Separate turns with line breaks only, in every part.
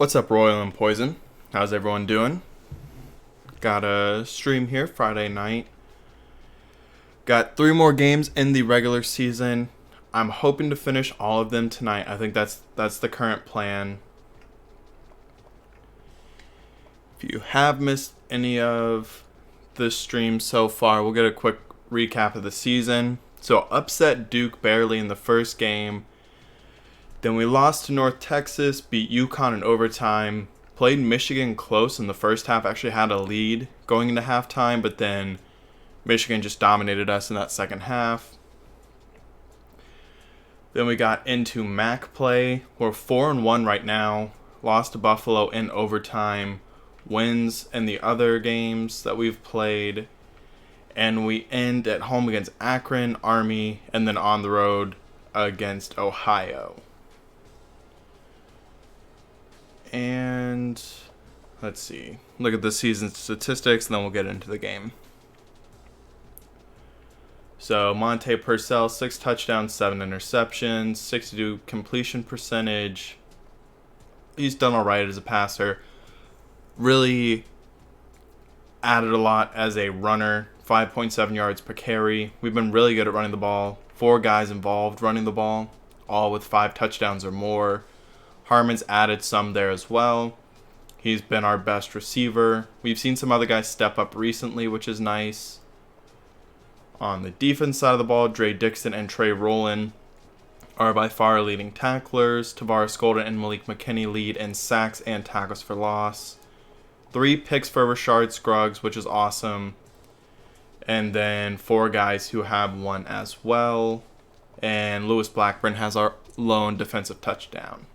What's up, Royal and Poison? How's everyone doing? Got a stream here Friday night. Got 3 more games in the regular season. I'm hoping to finish all of them tonight. I think that's the current plan. If you have missed any of the streams so far, we'll get a quick recap of the season. So upset Duke barely in the first game. Then we lost to North Texas, beat UConn in overtime, played Michigan close in the first half, actually had a lead going into halftime, but then Michigan just dominated us in that second half. Then we got into MAC play. We're 4-1 right now. Lost to Buffalo in overtime. Wins in the other games that we've played. And we end at home against Akron, Army, and then on the road against Ohio. And let's see. Look at the season statistics, and then we'll get into the game. So Monte Purcell, 6 touchdowns, 7 interceptions, 62 completion percentage. He's done all right as a passer. Really added a lot as a runner. 5.7 yards per carry. We've been really good at running the ball. 4 guys involved running the ball, all with 5 touchdowns or more. Harmon's added some there as well. He's been our best receiver. We've seen some other guys step up recently, which is nice. On the defense side of the ball, Dre Dixon and Trey Rowland are by far leading tacklers. Tavares Golden and Malik McKinney lead in sacks and tackles for loss. 3 picks for Rashard Scruggs, which is awesome. And then 4 guys who have 1 as well. And Lewis Blackburn has our lone defensive touchdown.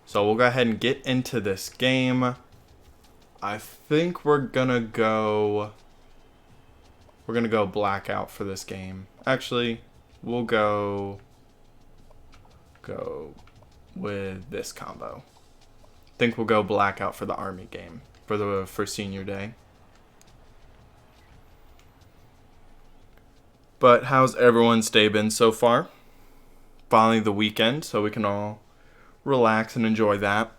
So we'll go ahead and get into this game. I think we're gonna go blackout for this game. Actually, we'll go with this combo. I think we'll go blackout for the Army game for senior day. But how's everyone's day been so far? Finally the weekend, so we can all relax and enjoy that.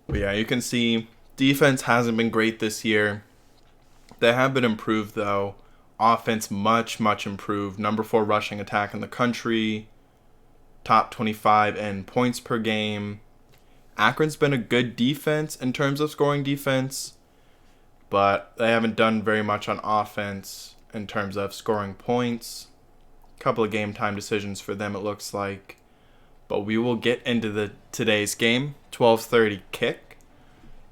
But yeah, you can see defense hasn't been great this year. They have been improved though. Offense much improved. Number 4 rushing attack in the country. Top 25 in points per game. Akron's been a good defense in terms of scoring defense, but they haven't done very much on offense in terms of scoring points. A couple of game time decisions for them, it looks like. But we will get into today's game, 12:30 kick.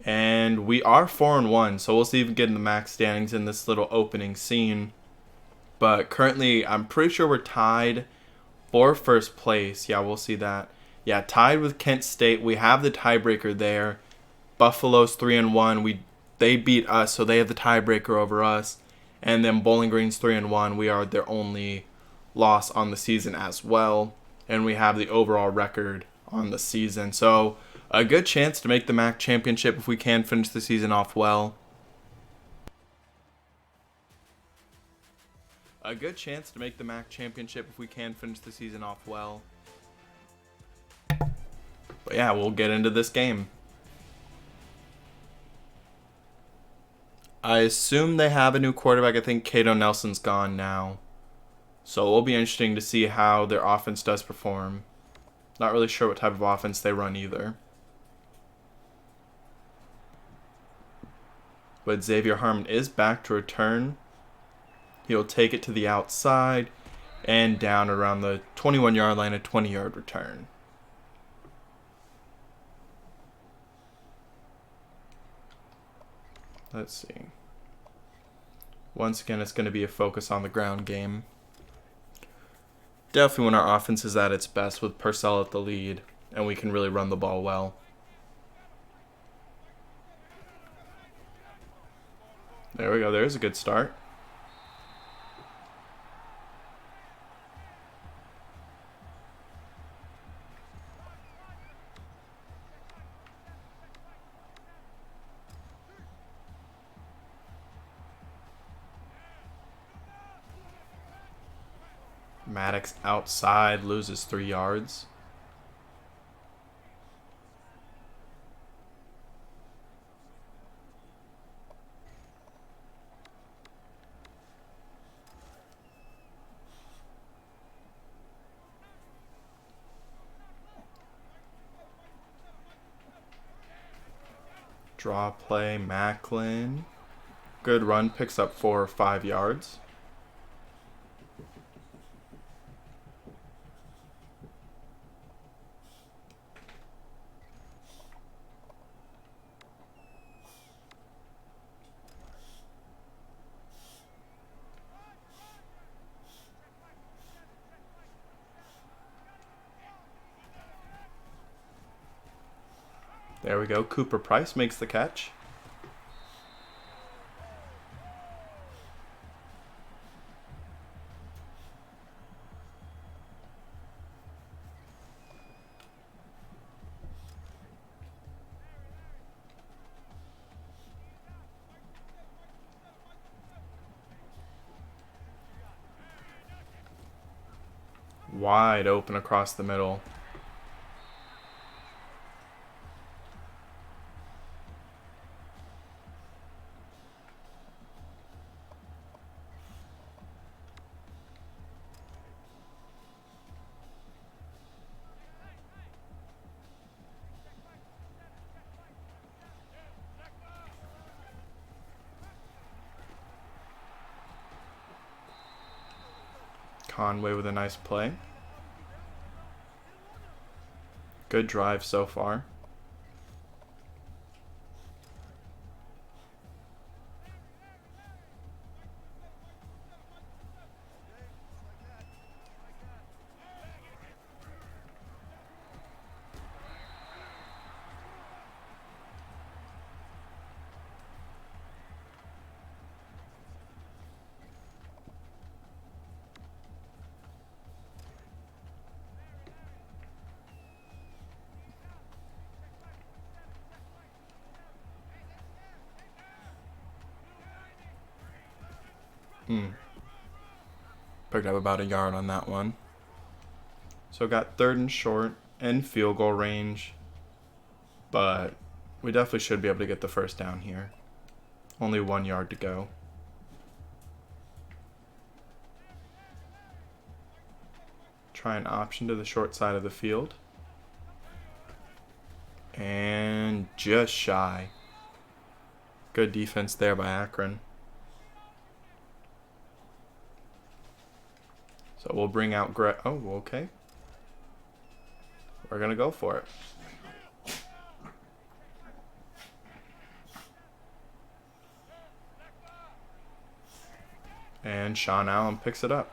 And we are 4-1, so we'll see if we get in the max standings in this little opening scene. But currently, I'm pretty sure we're tied for first place. Yeah, we'll see that. Yeah, tied with Kent State. We have the tiebreaker there. Buffalo's 3-1. They beat us, so they have the tiebreaker over us. And then Bowling Green's 3-1. We are their only loss on the season as well. And we have the overall record on the season. So a good chance to make the MAC championship if we can finish the season off well. A good chance to make the MAC championship if we can finish the season off well. But yeah, we'll get into this game. I assume they have a new quarterback. I think Cato Nelson's gone now. So it'll be interesting to see how their offense does perform. Not really sure what type of offense they run either. But Xavier Harmon is back to return. He'll take it to the outside and down around the 21-yard line, a 20-yard return. Let's see. Once again, it's going to be a focus on the ground game. Definitely when our offense is at its best with Purcell at the lead, and we can really run the ball well. There we go. There's a good start. Maddox outside, loses 3 yards. Draw play, Macklin. Good run, picks up 4 or 5 yards. There we go. Cooper Price makes the catch. Wide open across the middle. Conway with a nice play. Good drive so far. Picked up about a yard on that one. So got 3rd and short and field goal range. But we definitely should be able to get the first down here. Only 1 yard to go. Try an option to the short side of the field. And just shy. Good defense there by Akron. So we'll bring out Greg. Oh, okay. We're going to go for it. And Sean Allen picks it up.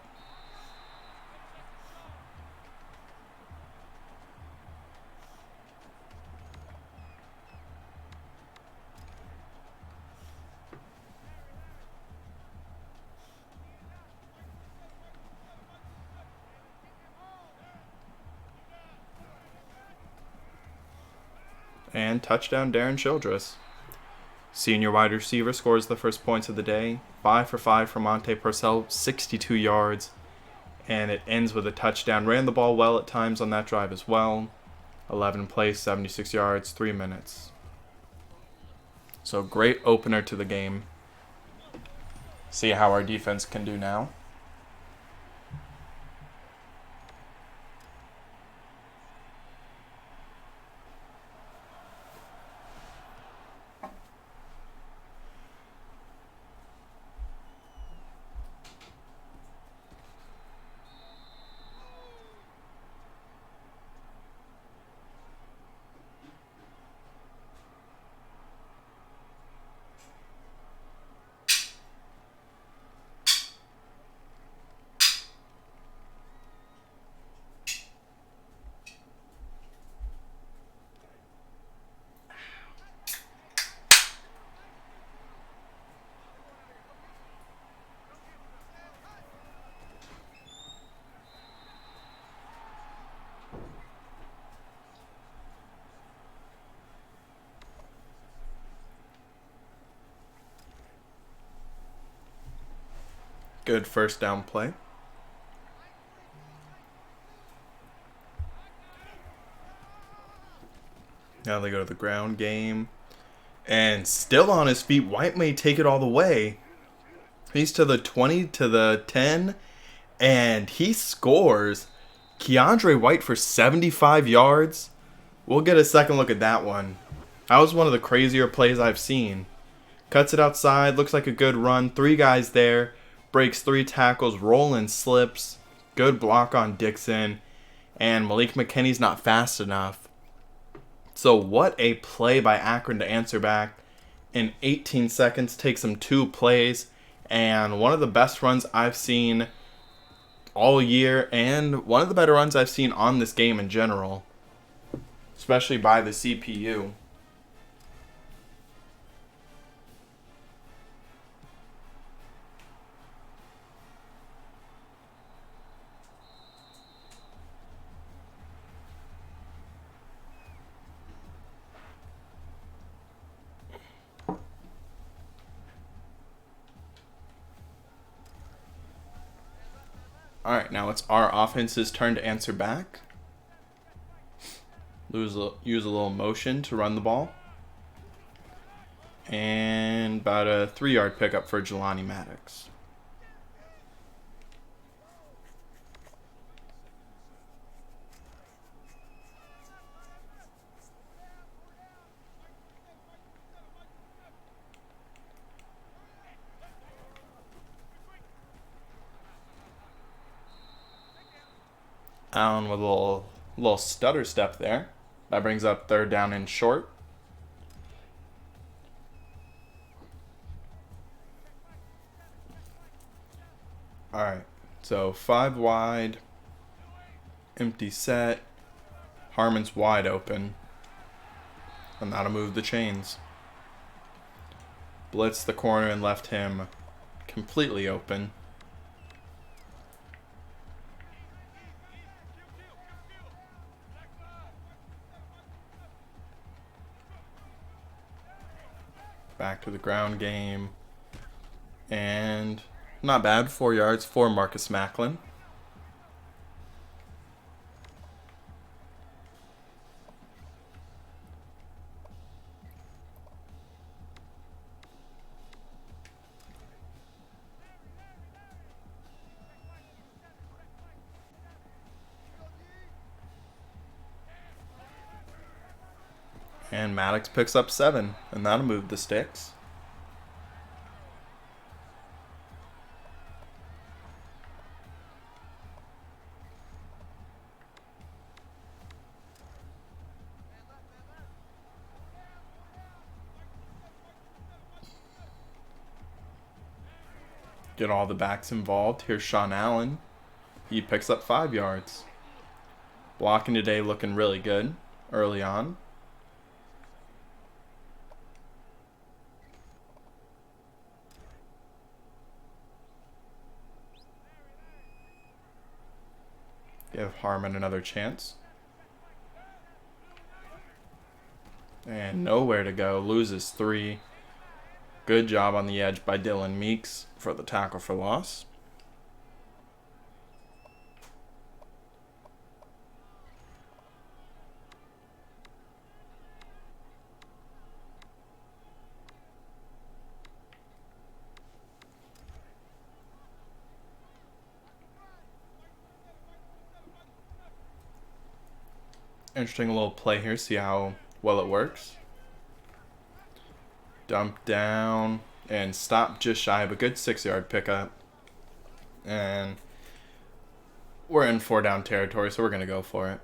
And touchdown, Darren Childress. Senior wide receiver scores the first points of the day. 5 for 5 from Monte Purcell, 62 yards. And it ends with a touchdown. Ran the ball well at times on that drive as well. 11 plays, 76 yards, 3 minutes. So great opener to the game. See how our defense can do now. Good first down play. Now they go to the ground game. And still on his feet, White may take it all the way. He's to the 20, to the 10, and he scores. Keandre White for 75 yards. We'll get a second look at that one. That was one of the crazier plays I've seen. Cuts it outside, looks like a good run. 3 guys there, breaks 3 tackles, rolling slips. Good block on Dixon. And Malik McKinney's not fast enough. So what a play by Akron to answer back. In 18 seconds, takes him 2 plays. And one of the best runs I've seen all year. And one of the better runs I've seen on this game in general. Especially by the CPU. Alright, now it's our offense's turn to answer back. Use a little motion to run the ball. And about a 3-yard pickup for Jelani Maddox. Allen with a little stutter step there. That brings up 3rd down and short. Alright, so 5 wide. Empty set. Harmon's wide open. And that'll move the chains. Blitz the corner and left him completely open. Back to the ground game. And not bad. 4 yards for Marcus Macklin. And Maddox picks up 7, and that'll move the sticks. Get all the backs involved. Here's Sean Allen. He picks up 5 yards. Blocking today looking really good early on. Give Harmon another chance. And nowhere to go. Loses 3. Good job on the edge by Dylan Meeks for the tackle for loss. Interesting little play here. See how well it works. Dump down and stop just shy of a good 6-yard pickup. And we're in 4 down territory, so we're going to go for it.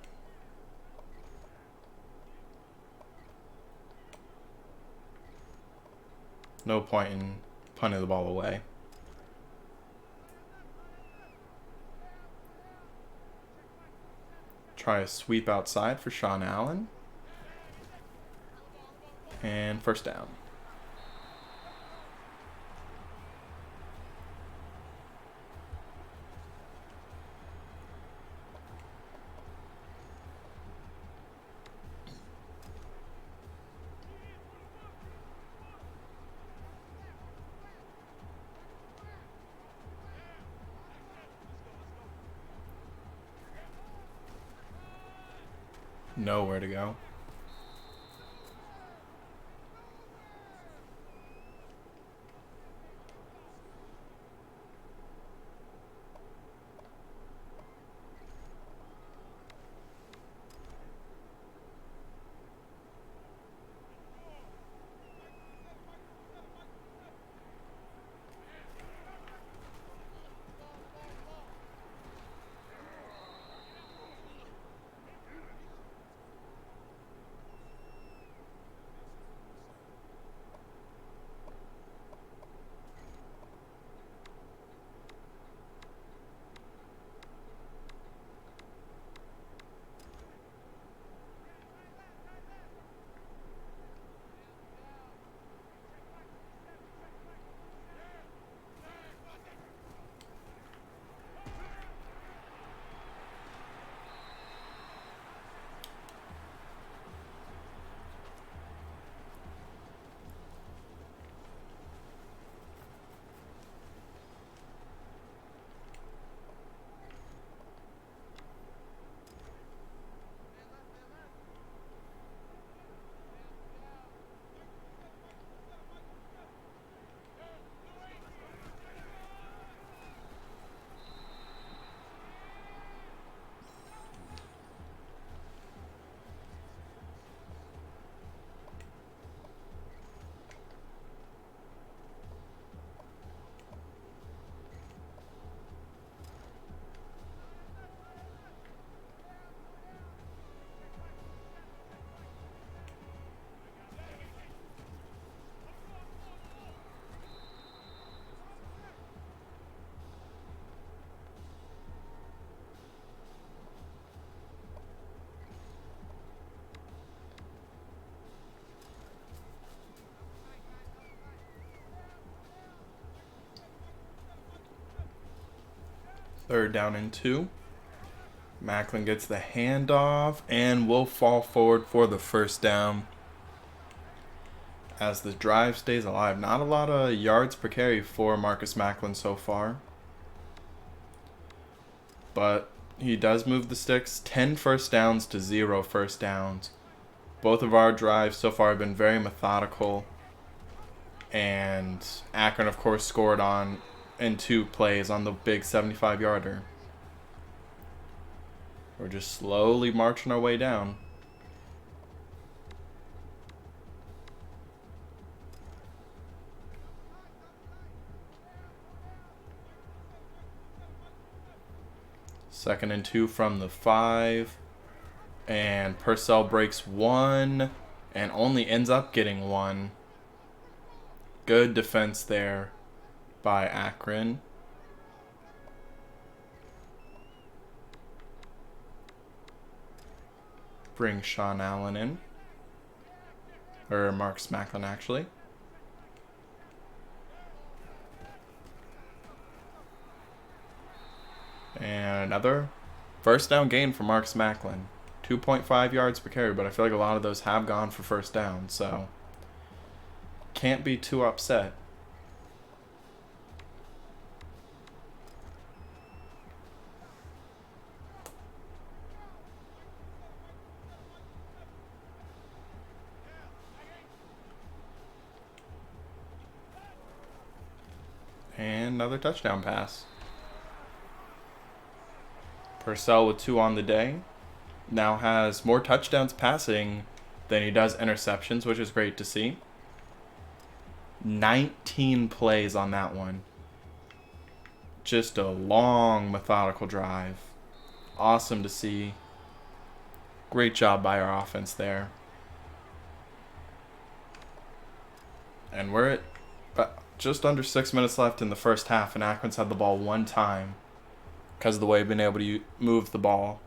No point in punting the ball away. Try a sweep outside for Sean Allen. And 1st down. Nowhere to go. Third down and 2. Macklin gets the handoff and will fall forward for the first down as the drive stays alive. Not a lot of yards per carry for Marcus Macklin so far, but he does move the sticks. 10 first downs to 0 first downs. Both of our drives so far have been very methodical, and Akron, of course, scored on in 2 plays on the big 75-yarder. We're just slowly marching our way down. Second and 2 from the 5. And Purcell breaks 1 and only ends up getting 1. Good defense there by Akron. Bring Sean Allen in. Or Marcus Macklin, actually. And another first down gain for Marcus Macklin. 2.5 yards per carry, but I feel like a lot of those have gone for first down, so can't be too upset. And another touchdown pass. Purcell with 2 on the day. Now has more touchdowns passing than he does interceptions, which is great to see. 19 plays on that one. Just a long, methodical drive. Awesome to see. Great job by our offense there. And we're at just under 6 minutes left in the first half, and Akron's had the ball 1 time because of the way we've been able to move the ball.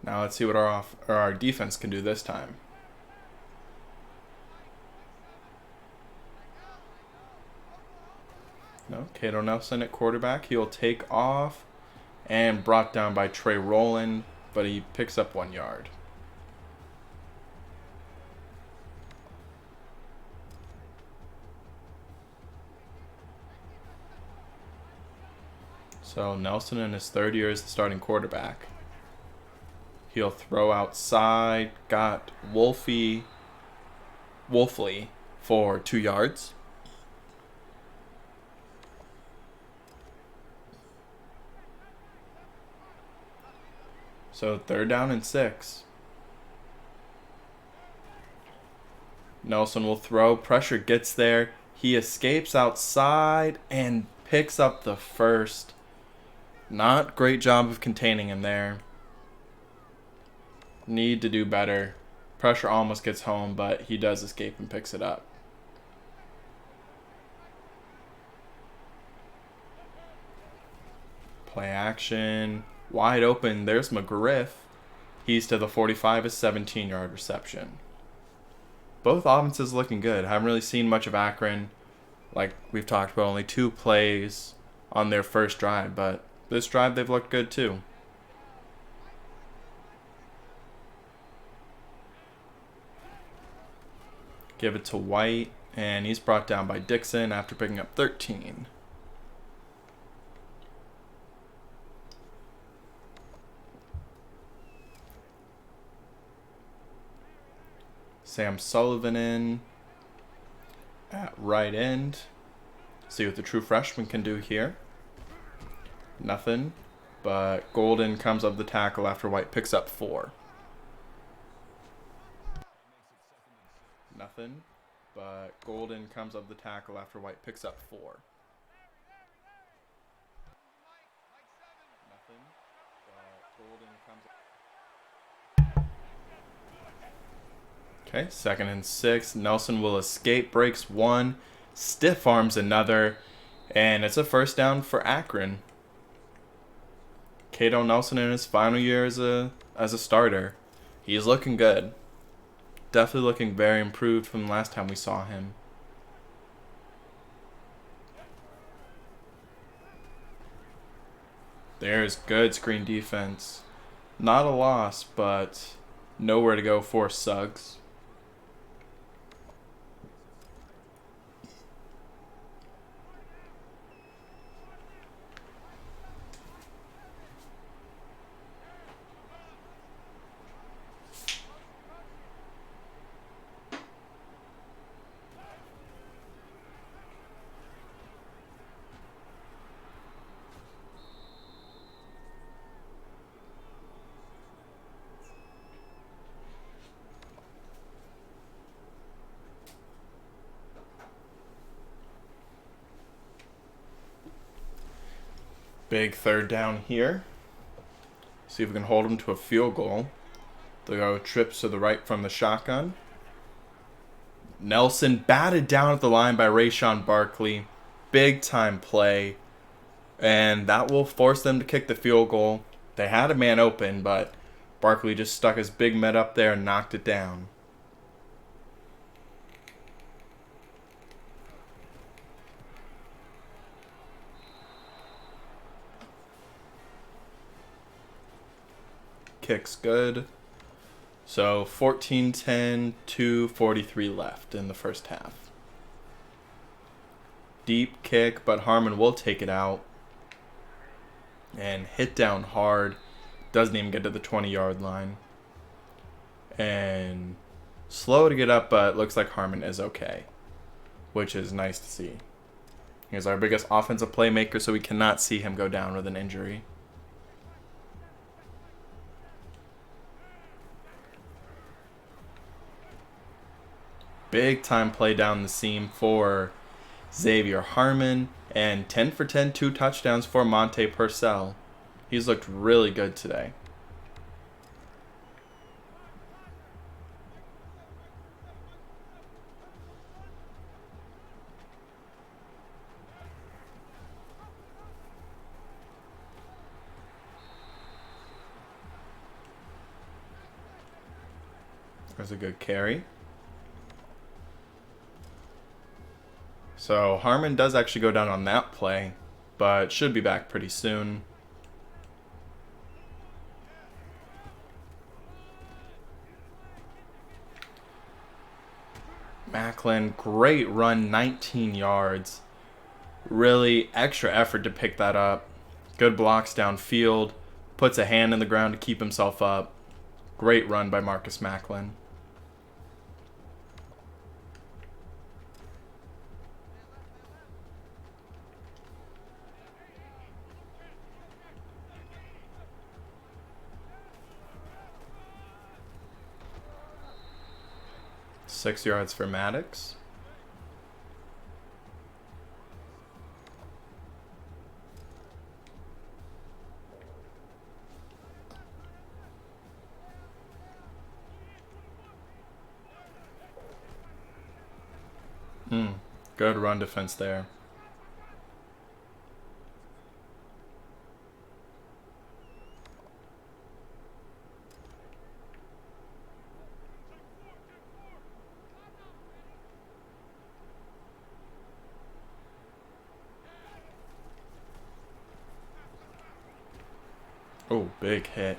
Now let's see what our defense can do this time. No, Cato Nelson at quarterback. He'll take off and brought down by Trey Rowland, but he picks up 1 yard. So Nelson in his 3rd year as the starting quarterback. He'll throw outside. Got Wolfley for 2 yards. So 3rd down and 6. Nelson will throw. Pressure gets there. He escapes outside and picks up the first. Not great job of containing him there. Need to do better. Pressure almost gets home, but he does escape and picks it up. Play action. Wide open. There's McGriff. He's to the 45, a 17-yard reception. Both offenses looking good. Haven't really seen much of Akron. Like we've talked about, only 2 plays on their first drive, but this drive they've looked good too. Give it to White, and he's brought down by Dixon after picking up 13. Sam Sullivan in at right end. See what the true freshman can do here. Nothing, but Golden comes up the tackle after White picks up 4. Nothing, but Golden comes up the tackle after White picks up 4. Nothing, but Golden comes up. Okay, 2nd and 6. Nelson will escape, breaks 1, stiff arms another, and it's a first down for Akron. Cato Nelson in his final year as a starter. He's looking good. Definitely looking very improved from the last time we saw him. There's good screen defense. Not a loss, but nowhere to go for Suggs. Big third down here. See if we can hold them to a field goal. They'll go trips to the right from the shotgun. Nelson batted down at the line by Rayshon Barkley. Big time play. And that will force them to kick the field goal. They had a man open, but Barkley just stuck his big mitt up there and knocked it down. Kick's good. So 14-10, 2:43 left in the first half. Deep kick, but Harmon will take it out. And hit down hard. Doesn't even get to the 20-yard line. And slow to get up, but looks like Harmon is okay, which is nice to see. He's our biggest offensive playmaker, so we cannot see him go down with an injury. Big time play down the seam for Xavier Harmon. And 10 for 10, 2 touchdowns for Monte Purcell. He's looked really good today. There's a good carry. So Harmon does actually go down on that play, but should be back pretty soon. Macklin, great run, 19 yards. Really extra effort to pick that up. Good blocks downfield. Puts a hand in the ground to keep himself up. Great run by Marcus Macklin. Six yards for Maddox. Good run defense there. Oh, big hit.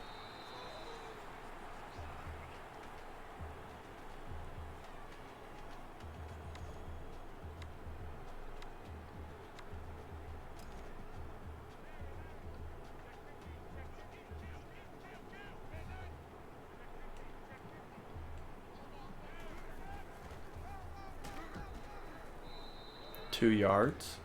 Two yards.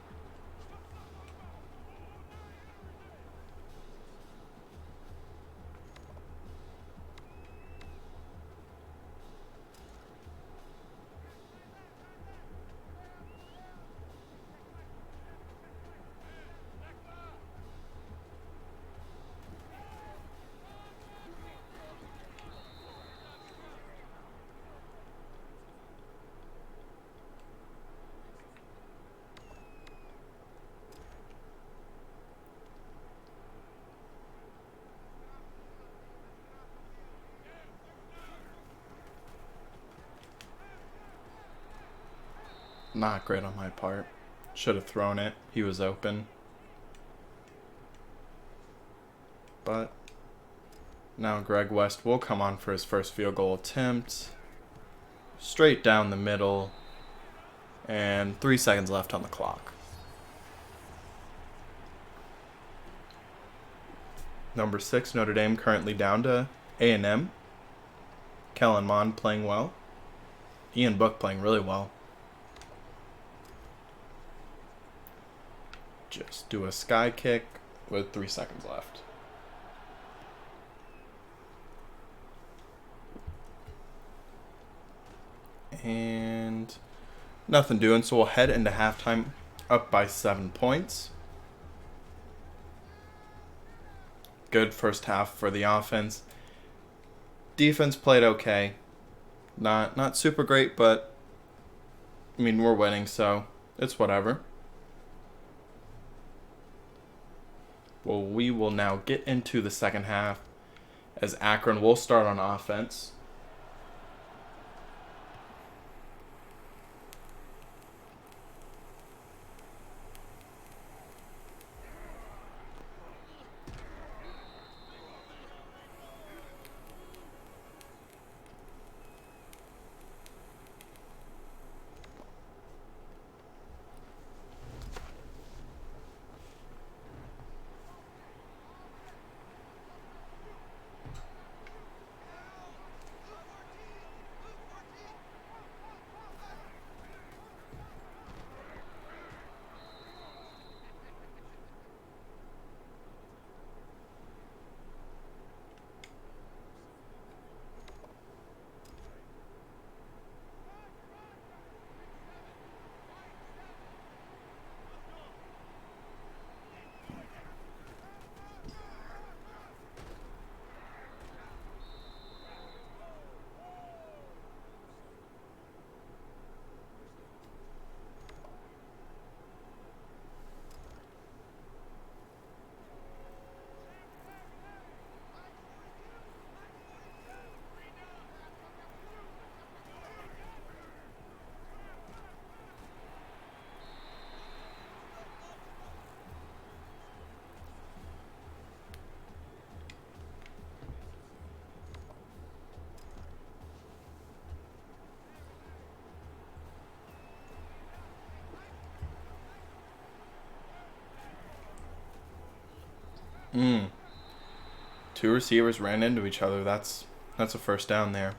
Not great on my part. Should have thrown it. He was open. But now Greg West will come on for his first field goal attempt. Straight down the middle. And 3 seconds left on the clock. Number 6, Notre Dame currently down to A&M. Kellen Mond playing well. Ian Book playing really well. Just do a sky kick with 3 seconds left. And nothing doing, so we'll head into halftime up by 7 points. Good first half for the offense. Defense played okay. Not super great, but I mean, we're winning, so it's whatever. Well, we will now get into the second half as Akron will start on offense. Two receivers ran into each other. That's a first down there.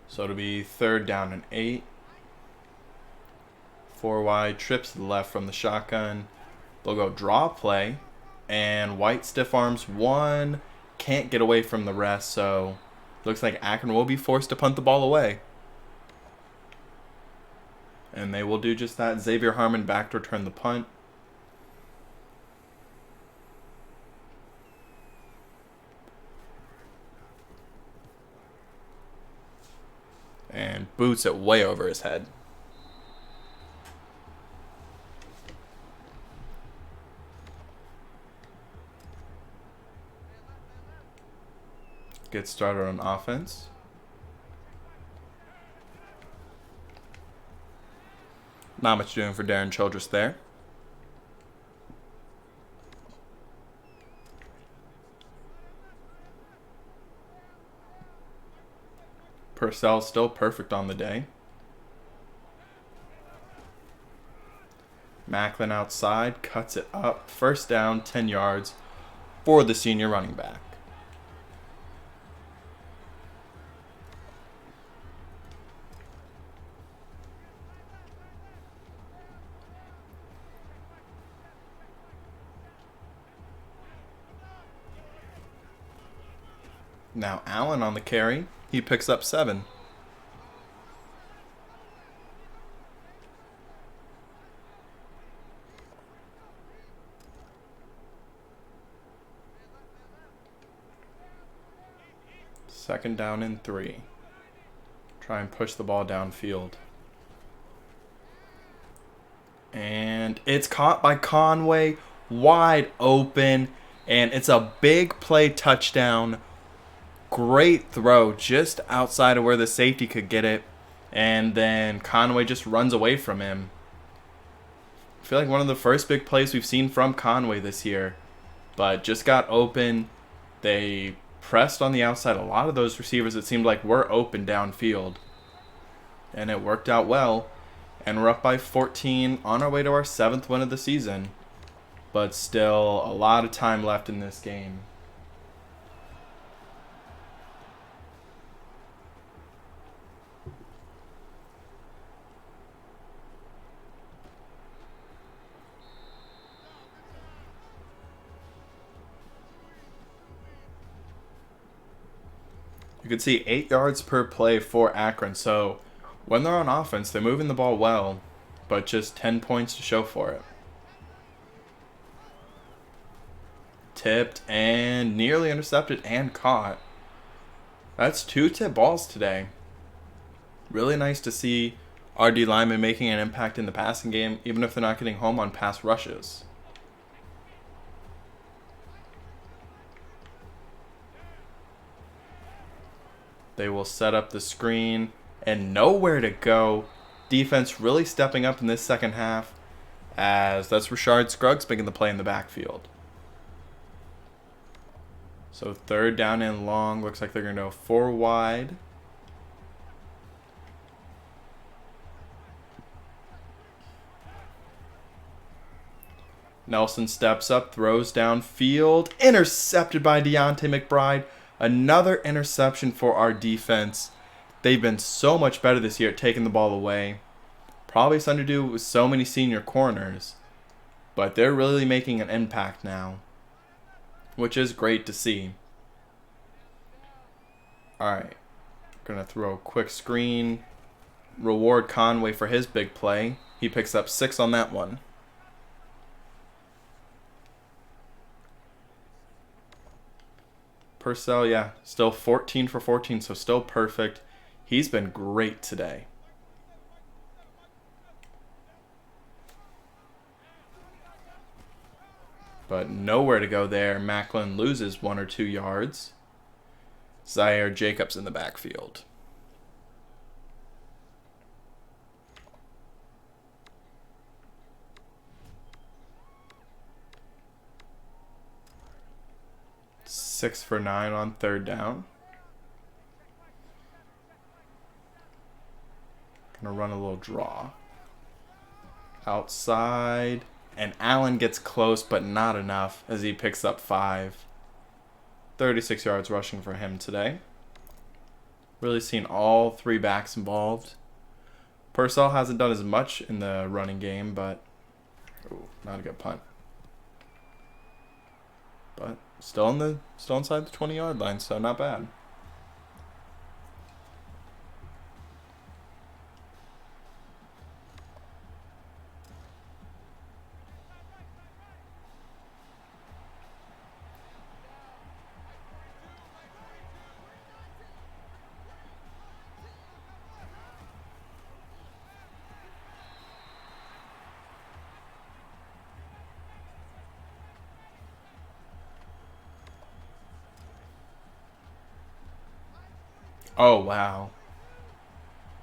So it'll be 3rd down and 8. 4 wide, trips to the left from the shotgun. They'll go draw play, and White stiff arms one. Can't get away from the rest, so looks like Akron will be forced to punt the ball away. And they will do just that. Xavier Harmon back to return the punt. And boots it way over his head. Get started on offense. Not much doing for Darren Childress there. Purcell still perfect on the day. Macklin outside, cuts it up. First down, 10 yards for the senior running back. Now Allen on the carry. He picks up 7. Second down and 3. Try and push the ball downfield. And it's caught by Conway. Wide open. And it's a big play touchdown. Great throw just outside of where the safety could get it. And then Conway just runs away from him. I feel like one of the first big plays we've seen from Conway this year. But just got open. They pressed on the outside. A lot of those receivers, it seemed like, were open downfield. And it worked out well. And we're up by 14 on our way to our 7th win of the season. But still a lot of time left in this game. You can see 8 yards per play for Akron. So when they're on offense, they're moving the ball well, but just 10 points to show for it. Tipped and nearly intercepted and caught. That's 2 tip balls today. Really nice to see our D linemen making an impact in the passing game, even if they're not getting home on pass rushes. They will set up the screen and nowhere to go. Defense really stepping up in this second half, as that's Rashard Scruggs making the play in the backfield. So 3rd down and long. Looks like they're going to go 4 wide. Nelson steps up, throws downfield. Intercepted by Deontay McBride. Another interception for our defense. They've been so much better this year at taking the ball away. Probably something to do with so many senior corners. But they're really making an impact now, which is great to see. Alright. Gonna throw a quick screen. Reward Conway for his big play. He picks up 6 on that one. Purcell, yeah, still 14 for 14, so still perfect. He's been great today. But nowhere to go there. Macklin loses 1 or 2 yards. Zaire Jacobs in the backfield. Six for 9 on 3rd down. Gonna run a little draw. Outside. And Allen gets close, but not enough as he picks up 5. 36 yards rushing for him today. Really seen all 3 backs involved. Purcell hasn't done as much in the running game, but not a good punt. But still inside the 20-yard line, so not bad. Oh, wow.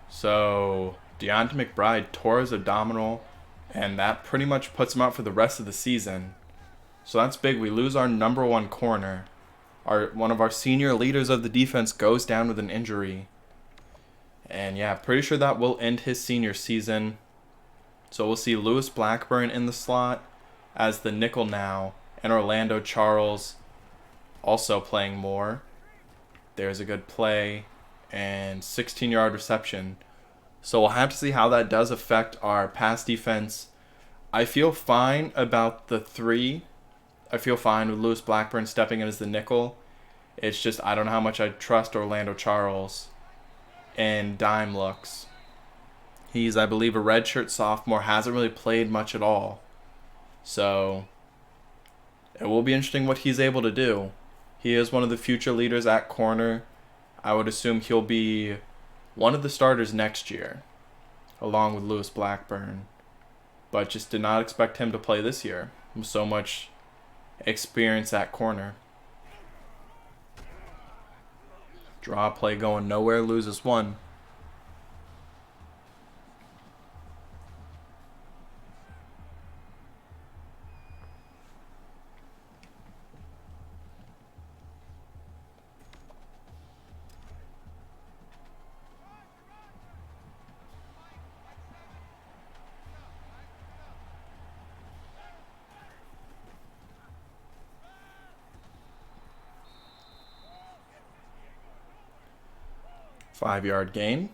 So Deontay McBride tore his abdominal, and that pretty much puts him out for the rest of the season. So that's big. We lose our number 1 corner. One of our senior leaders of the defense goes down with an injury. And yeah, pretty sure that will end his senior season. So we'll see Lewis Blackburn in the slot as the nickel now, and Orlando Charles also playing more. There's a good play and 16-yard reception. So we'll have to see how that does affect our pass defense. I feel fine about the 3. I feel fine with Lewis Blackburn stepping in as the nickel. It's just I don't know how much I trust Orlando Charles in dime looks. He's, I believe, a redshirt sophomore, hasn't really played much at all. So it will be interesting what he's able to do. He is one of the future leaders at corner. I would assume he'll be one of the starters next year, along with Lewis Blackburn. But just did not expect him to play this year with so much experience at corner. Draw play going nowhere, loses 1. 5-yard gain.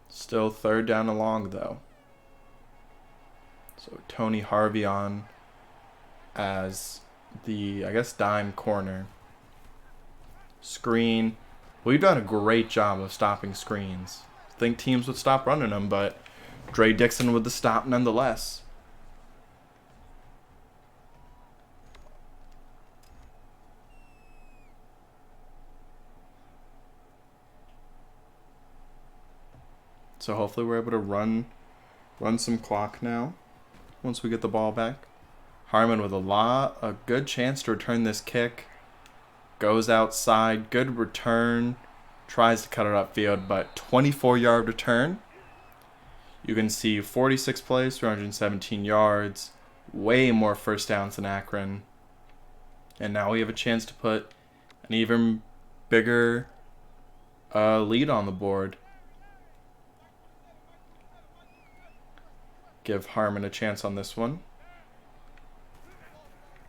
Still third down and long, though. So Tony Harvey on as the, I guess, dime corner. Screen. We've done a great job of stopping screens. I think teams would stop running them, but Dre Dixon with the stop nonetheless. So hopefully we're able to run some clock now once we get the ball back. Harmon with a good chance to return this kick. Goes outside, good return. Tries to cut it upfield, but 24-yard return. You can see 46 plays, 317 yards. Way more first downs than Akron. And now we have a chance to put an even bigger lead on the board. Give Harmon a chance on this one.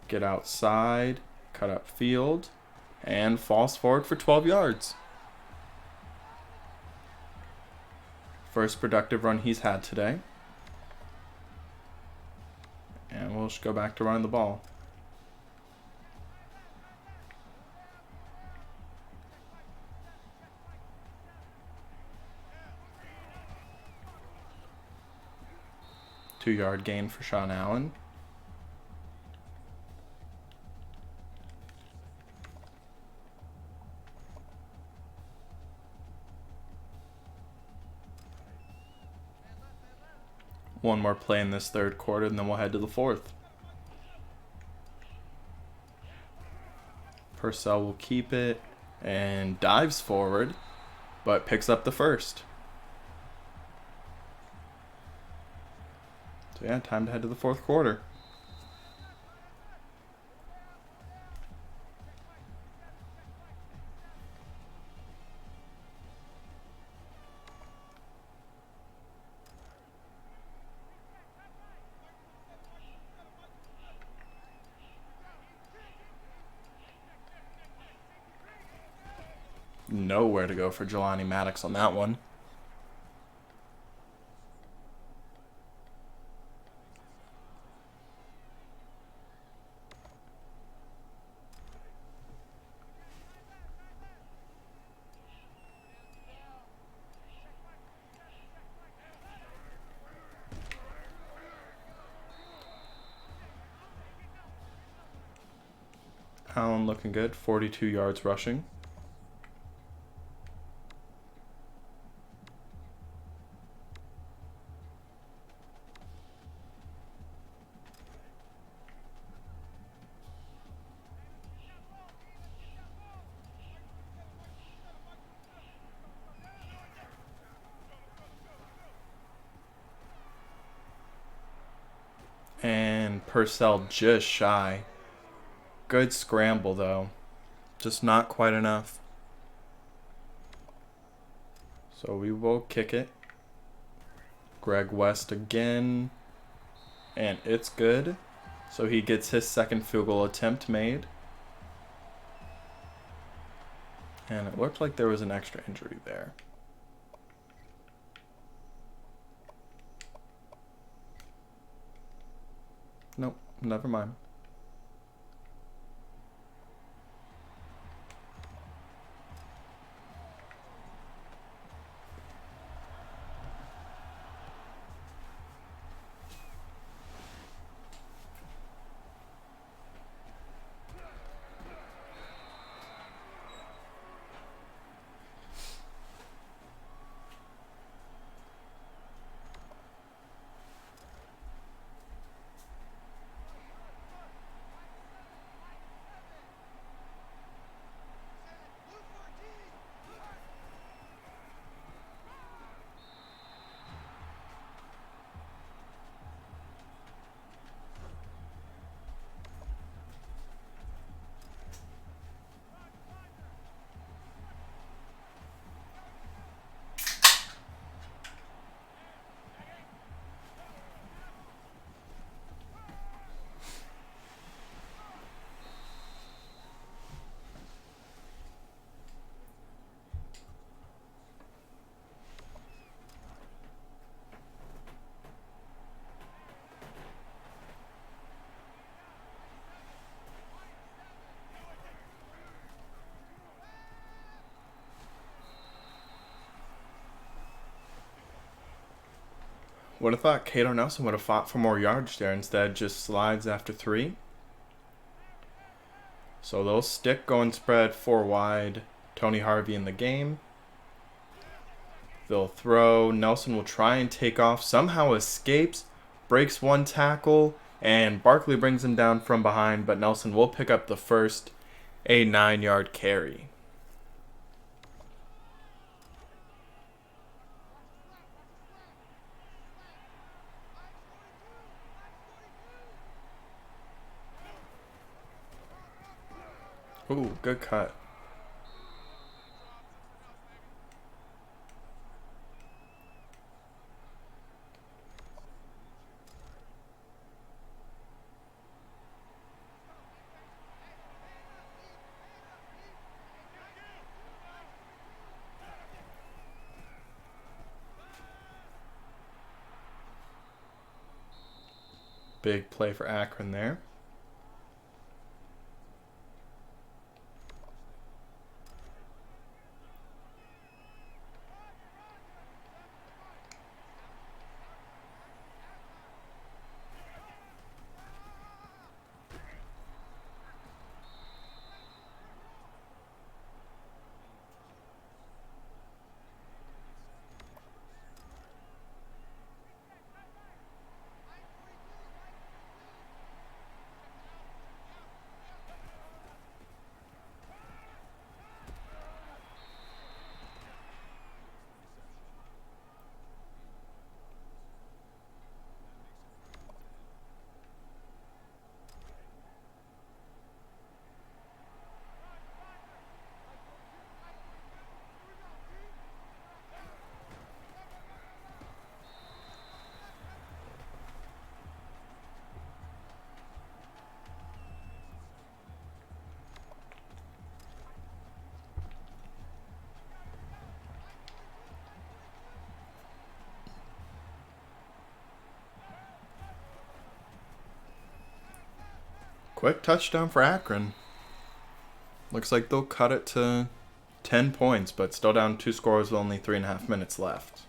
Get outside, cut up field, and falls forward for 12 yards. First productive run he's had today. And we'll just go back to running the ball. Two-yard gain for Sean Allen. One more play in this third quarter, and then we'll head to the fourth. Purcell will keep it and dives forward, but picks up the first. So yeah, time to head to the fourth quarter. Nowhere to go for Jelani Maddox on that one. Allen looking good, 42 yards rushing. And Purcell just shy. Good scramble, though. Just not quite enough. So we will kick it. Greg West again. And it's good. So he gets his second field goal attempt made. And it looked like there was an extra injury there. Nope, never mind. Would have thought Cato Nelson would have fought for more yards there. Instead, just slides after 3. So they'll stick going spread 4 wide. Tony Harvey in the game. They'll throw. Nelson will try and take off. Somehow escapes. Breaks 1 tackle. And Barkley brings him down from behind. But Nelson will pick up the first. A 9-yard carry. Ooh, good cut. Big play for Akron there. Quick touchdown for Akron. Looks like they'll cut it to 10 points, but still down 2 scores with only 3.5 minutes left.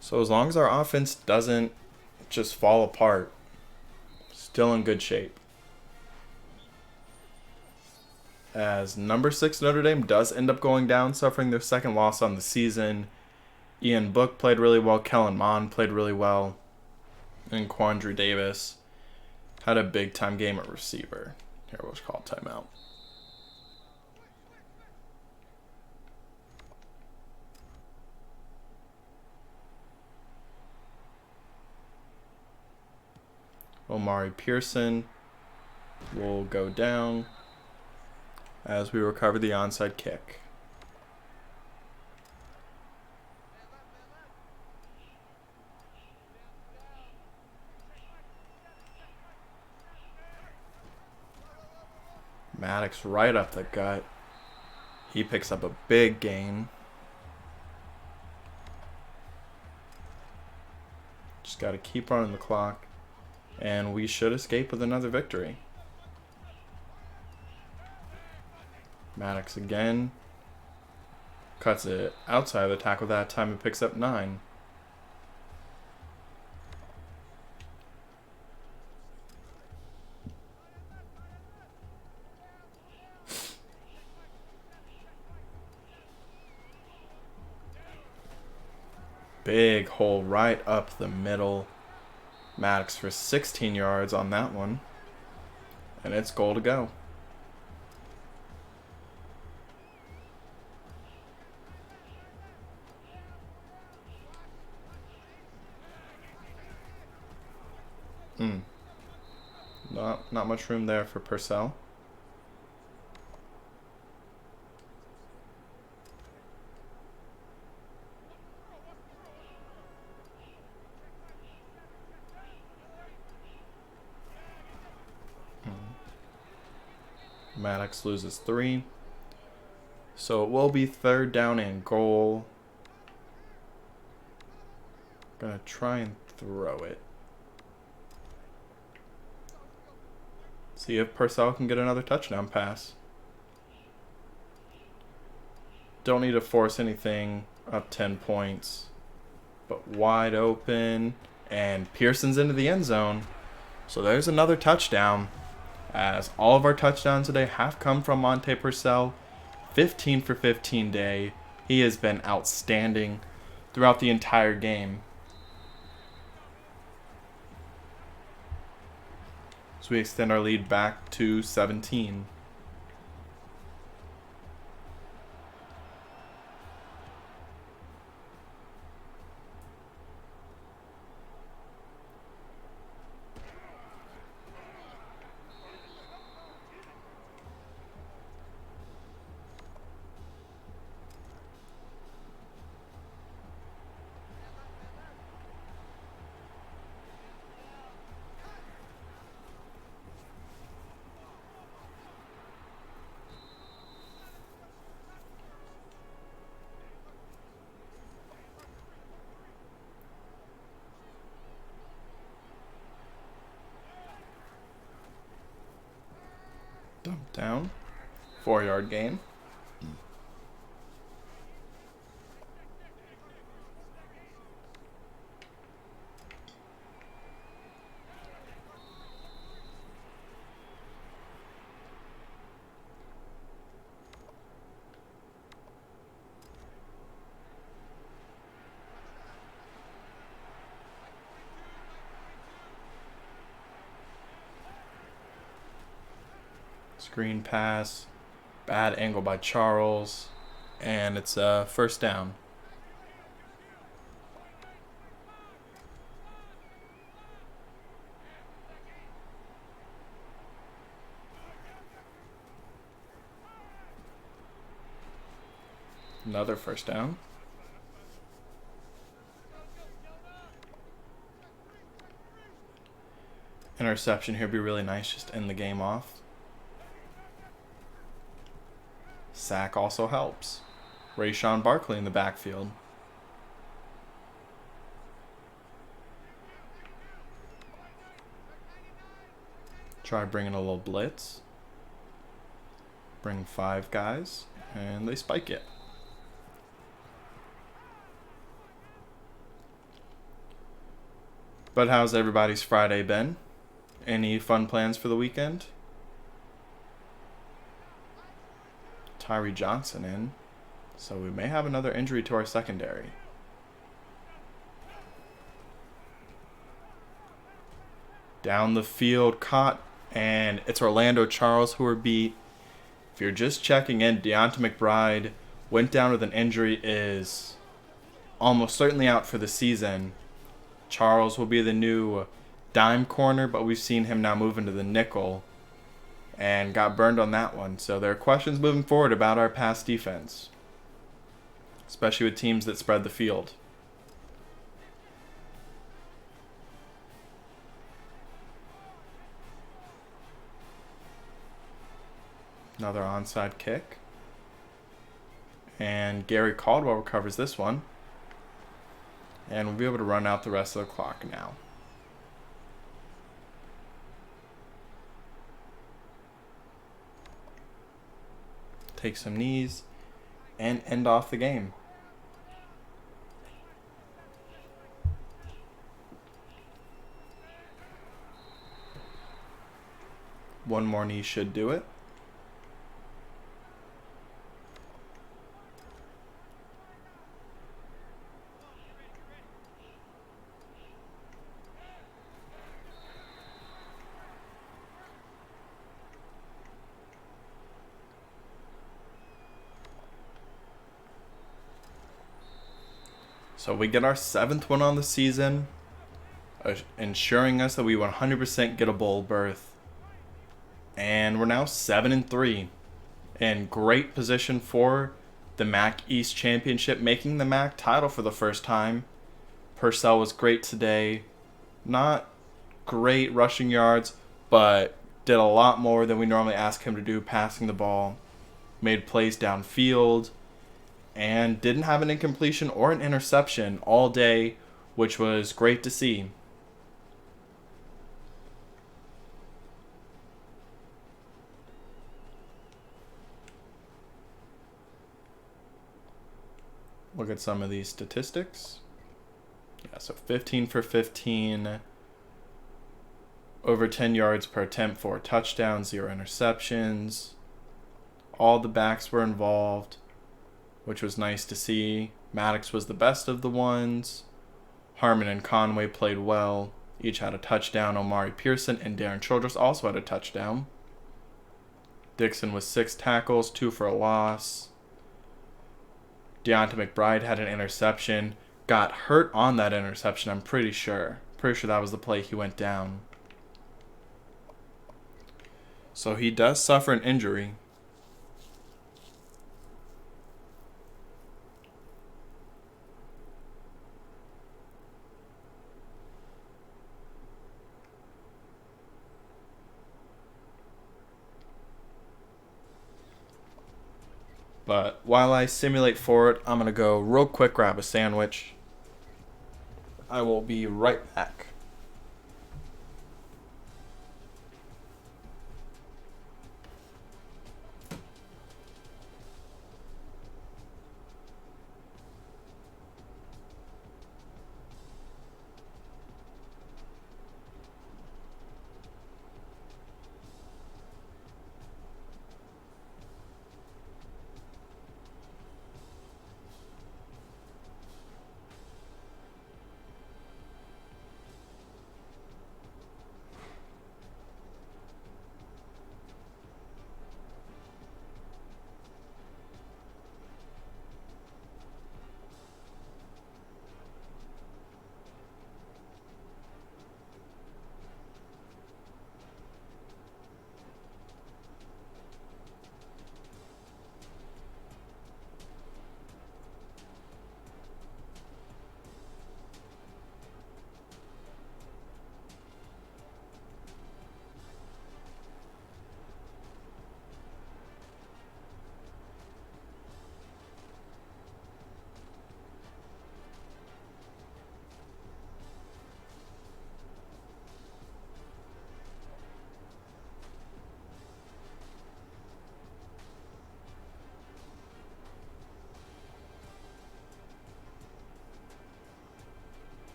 So as long as our offense doesn't just fall apart, still in good shape. As number 6 Notre Dame does end up going down, suffering their 2nd loss on the season. Ian Book played really well. Kellen Mond played really well. And Quandre Davis had a big-time game at receiver. Here, we'll call timeout. Omari Pearson will go down as we recover the onside kick. Maddox right up the gut. He picks up a big gain. Just got to keep running the clock. And we should escape with another victory. Maddox again. Cuts it outside of the tackle that time and picks up 9. Big hole right up the middle. Maddox for 16 yards on that one. And it's goal to go. Not much room there for Purcell. Maddox loses 3. So it will be 3rd down and goal. Gonna try and throw it. See if Purcell can get another touchdown pass. Don't need to force anything up 10 points. but wide open, and Pearson's into the end zone. So there's another touchdown, as all of our touchdowns today have come from Monte Purcell. 15 for 15 day. He has been outstanding throughout the entire game. So we extend our lead back to 17. Dump down. 4-yard gain. Screen pass, bad angle by Charles, and it's a first down. Another first down. Interception here would be really nice, just to end the game off. Sack also helps. Rayshon Barkley in the backfield. Try bringing a little blitz. Bring 5 guys, and they spike it. But how's everybody's Friday been? Any fun plans for the weekend? Tyree Johnson in, so we may have another injury to our secondary. Down the field, caught, and it's Orlando Charles who were beat. If you're just checking in, Deonta McBride went down with an injury, is almost certainly out for the season. Charles will be the new dime corner, but we've seen him now move into the nickel and got burned on that one. So there are questions moving forward about our pass defense, especially with teams that spread the field. Another onside kick. And Gary Caldwell recovers this one. And we'll be able to run out the rest of the clock now. Take some knees and end off the game. One more knee should do it. So we get our 7th win on the season, ensuring us that we 100% get a bowl berth. And we're now 7-3, in great position for the MAC East Championship, making the MAC title for the first time. Purcell was great today. Not great rushing yards, but did a lot more than we normally ask him to do, passing the ball. Made plays downfield. And didn't have an incompletion or an interception all day, which was great to see. Look at some of these statistics. So 15 for 15. Over 10 yards per attempt, 4 touchdowns, 0 interceptions. All the backs were involved, which was nice to see. Maddox was the best of the ones. Harmon and Conway played well. Each had a touchdown. Omari Pearson and Darren Childress also had a touchdown. Dixon with 6 tackles, 2 for a loss. Deonta McBride had an interception. Got hurt on that interception, I'm pretty sure. Pretty sure that was the play he went down. So he does suffer an injury. But while I simulate for it, I'm going to go real quick grab a sandwich. I will be right back.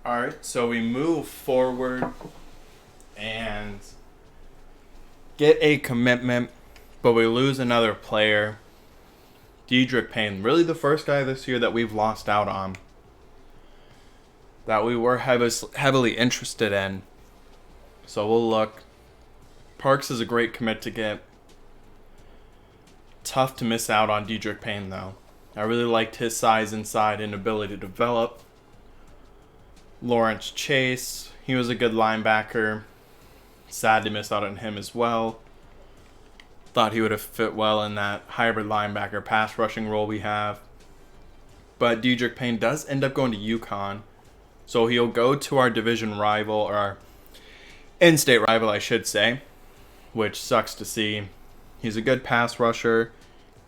Alright, so we move forward and get a commitment, but we lose another player. Dedrick Payne, really the first guy this year that we've lost out on, that we were heavily interested in. So we'll look. Parks is a great commit to get. Tough to miss out on Dedrick Payne, though. I really liked his size inside and ability to develop. Lawrence Chase, he was a good linebacker. Sad to miss out on him as well. Thought he would have fit well in that hybrid linebacker pass rushing role we have. But Dedrick Payne does end up going to UConn. So he'll go to our division rival, or our in-state rival, I should say, which sucks to see. He's a good pass rusher,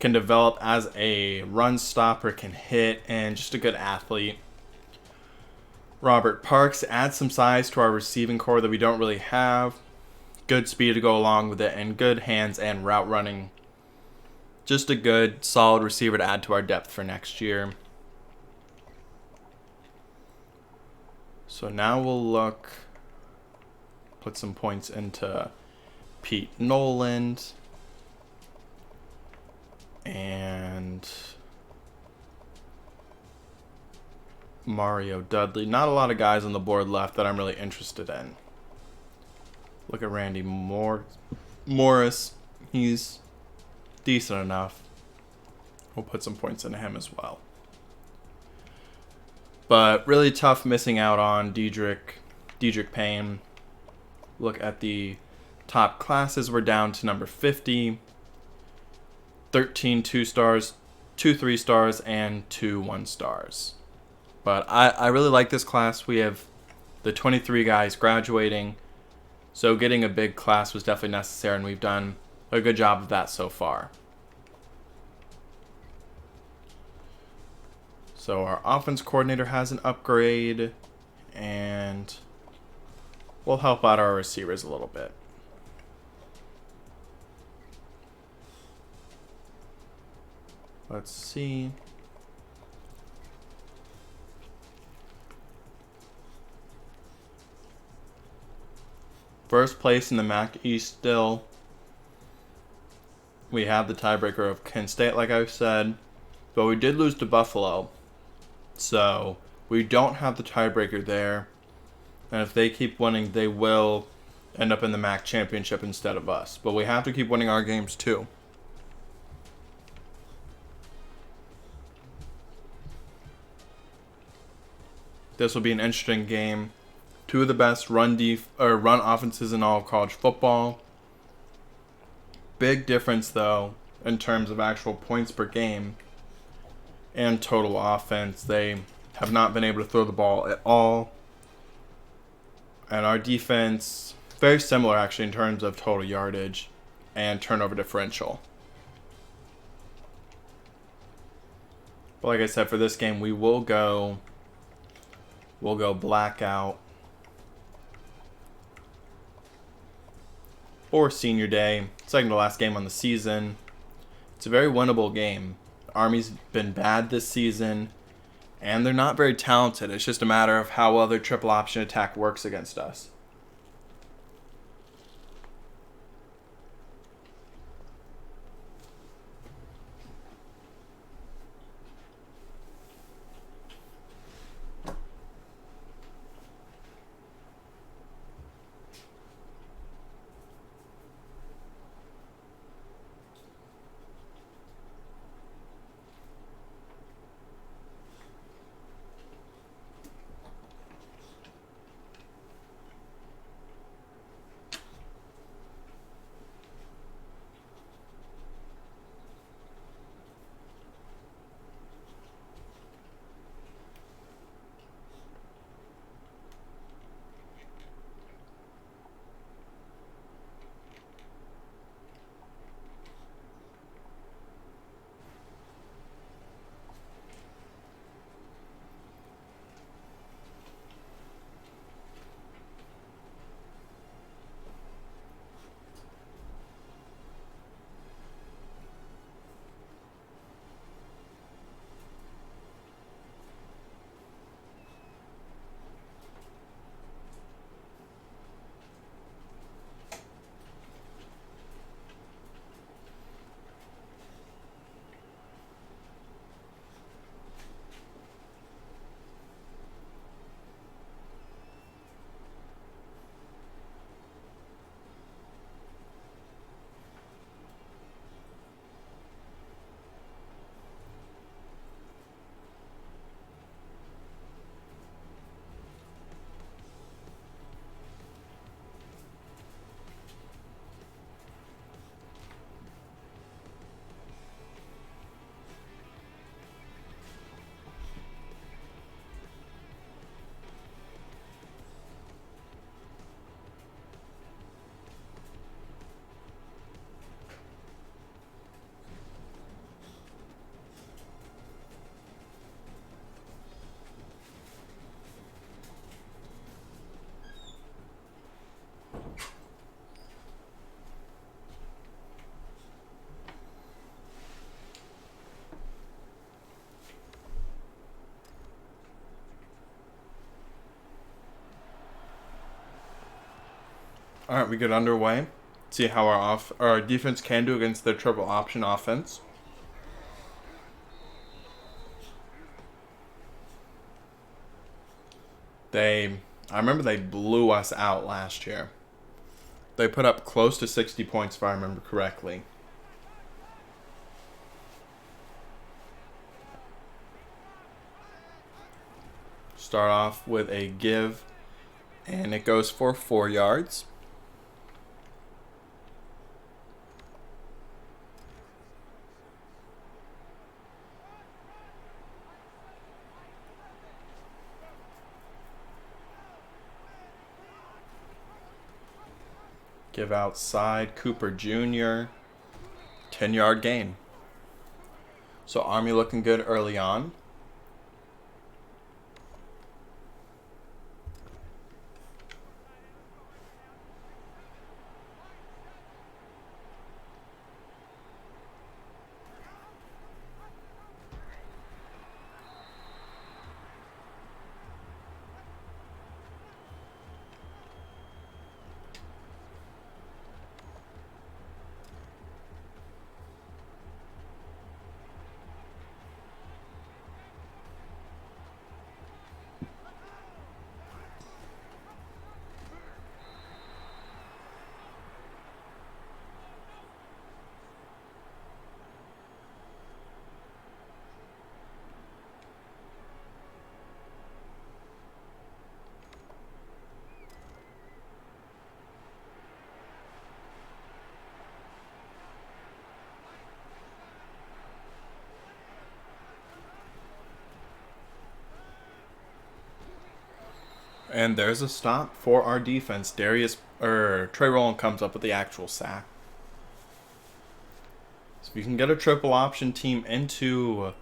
can develop as a run stopper, can hit, and just a good athlete. Robert Parks adds some size to our receiving core that we don't really have. Good speed to go along with it, and good hands and route running. Just a good, solid receiver to add to our depth for next year. So now we'll look, put some points into Pete Noland and Mario Dudley. Not a lot of guys on the board left that I'm really interested in. Look at Randy Morris. He's decent enough. We'll put some points into him as well. But really tough missing out on Dedrick Payne. Look at the top classes. We're down to number 50. 13 2-stars, 2 3-stars, and 2 1-stars. But I really like this class. We have the 23 guys graduating, so getting a big class was definitely necessary, and we've done a good job of that so far. So our offense coordinator has an upgrade, and we'll help out our receivers a little bit. Let's see. First place in the MAC East still. We have the tiebreaker of Kent State, like I've said, but we did lose to Buffalo. So we don't have the tiebreaker there. And if they keep winning, they will end up in the MAC championship instead of us. But we have to keep winning our games too. This will be an interesting game. Two of the best run offenses in all of college football. Big difference, though, in terms of actual points per game and total offense. They have not been able to throw the ball at all. And our defense, very similar actually in terms of total yardage and turnover differential. But like I said, for this game, we'll go blackout or senior day, second to last game on the season. It's a very winnable game. Army's been bad this season, and they're not very talented. It's just a matter of how well their triple option attack works against us. All right, we get underway. See how our defense can do against their triple option offense. I remember they blew us out last year. They put up close to 60 points if I remember correctly. Start off with a give, and it goes for 4 yards. Give outside. Cooper Jr. 10-yard gain. So Army looking good early on. And there's a stop for our defense. Trey Rowland comes up with the actual sack. So if you can get a triple option team into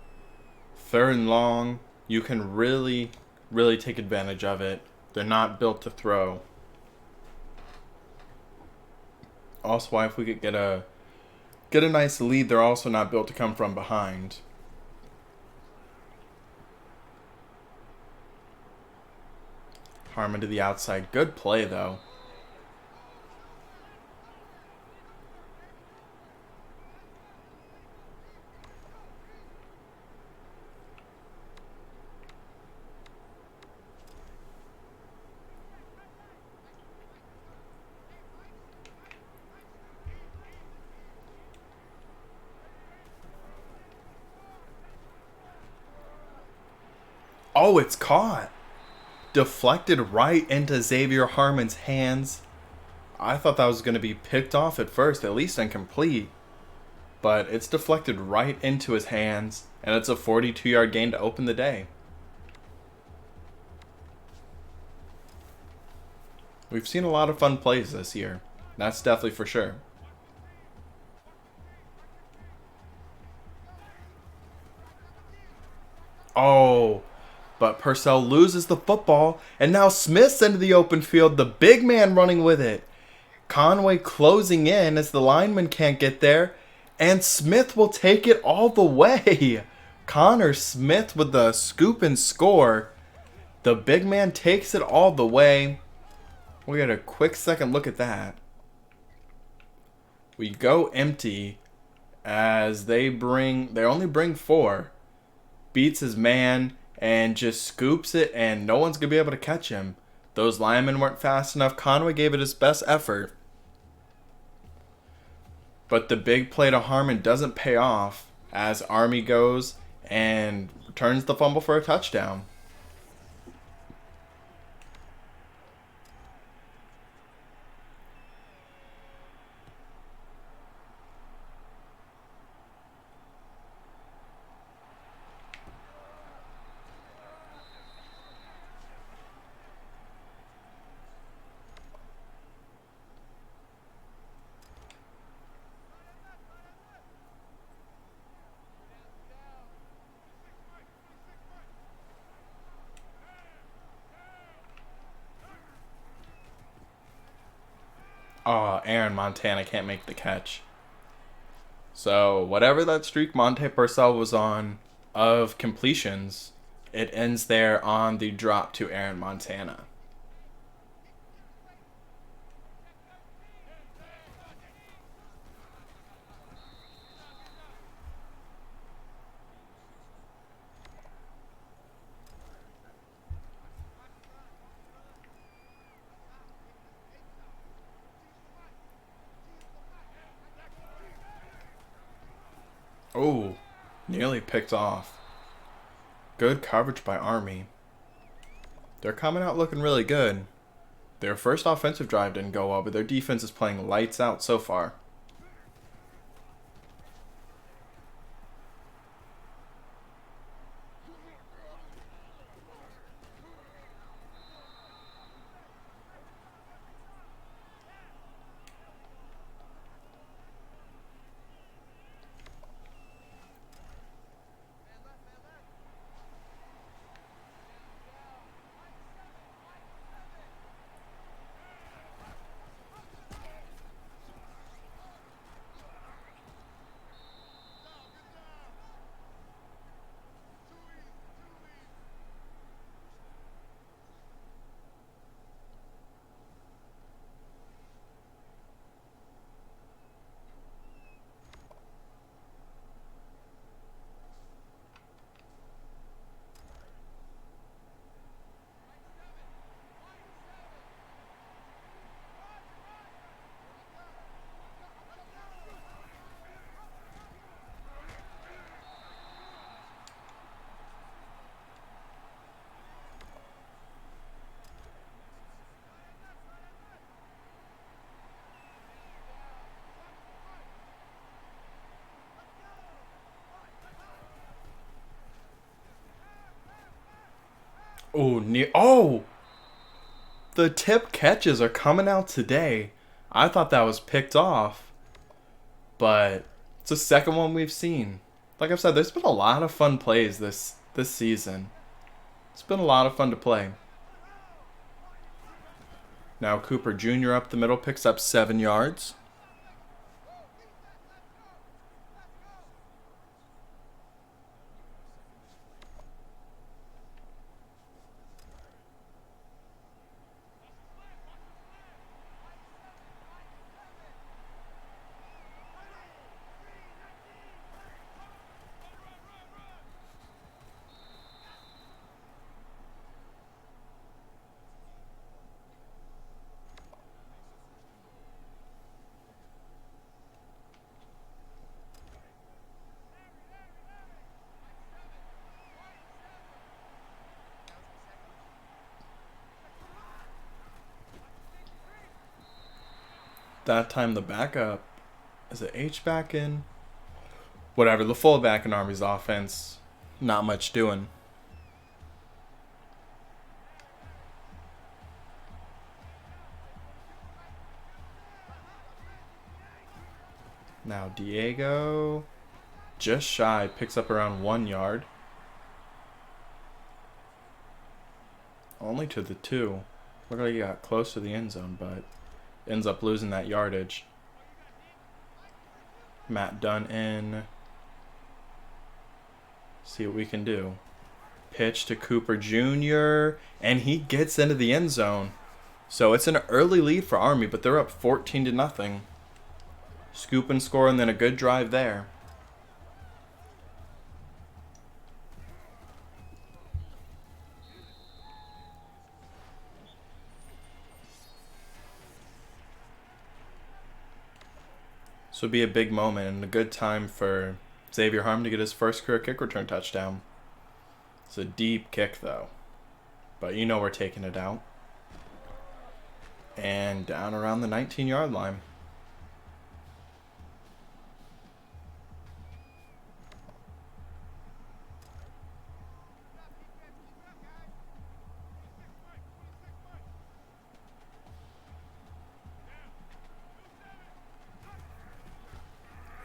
3rd and long, you can really, really take advantage of it. They're not built to throw. Also, why if we could get a nice lead, they're also not built to come from behind. Harmon to the outside. Good play, though. Oh, it's caught. Deflected right into Xavier Harmon's hands. I thought that was going to be picked off at first, at least incomplete. But it's deflected right into his hands, and it's a 42-yard gain to open the day. We've seen a lot of fun plays this year. That's definitely for sure. Oh, but Purcell loses the football, and now Smith's into the open field, the big man running with it. Conway closing in as the lineman can't get there, and Smith will take it all the way. Connor Smith with the scoop and score. The big man takes it all the way. We got a quick second look at that. We go empty as they only bring 4. Beats his man and just scoops it, and no one's going to be able to catch him. Those linemen weren't fast enough. Conway gave it his best effort. But the big play to Harmon doesn't pay off as Army goes and returns the fumble for a touchdown. Oh, Aaron Montana can't make the catch. So, whatever that streak Monte Purcell was on of completions, it ends there on the drop to Aaron Montana. Oh, nearly picked off. Good coverage by Army. They're coming out looking really good. Their first offensive drive didn't go well, but their defense is playing lights out so far. Oh, oh! The tip catches are coming out today. I thought that was picked off, but it's the second one we've seen. Like I've said, there's been a lot of fun plays this season. It's been a lot of fun to play. Now Cooper Jr. up the middle picks up 7 yards. That time the backup, is it H-back in? Whatever, the fullback in Army's offense, not much doing. Now Diego, just shy, picks up around 1 yard. Only to the 2. Looked like he got close to the end zone, but ends up losing that yardage. Matt Dunn in. See what we can do. Pitch to Cooper Jr. and he gets into the end zone. So it's an early lead for Army, but they're up 14-0. Scoop and score, and then a good drive there. This would be a big moment and a good time for Xavier Harmon to get his first career kick return touchdown. It's a deep kick, though. But you know we're taking it out. And down around the 19-yard line.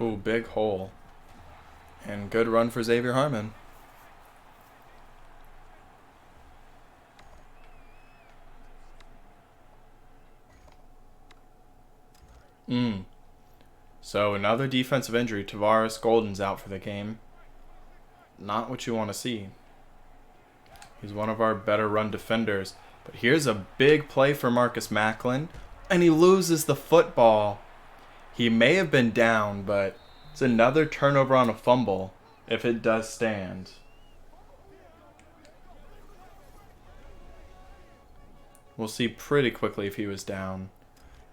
Ooh, big hole. And good run for Xavier Harmon. So another defensive injury. Tavares Golden's out for the game. Not what you want to see. He's one of our better run defenders. But here's a big play for Marcus Macklin. And he loses the football. He may have been down, but it's another turnover on a fumble if it does stand. We'll see pretty quickly if he was down.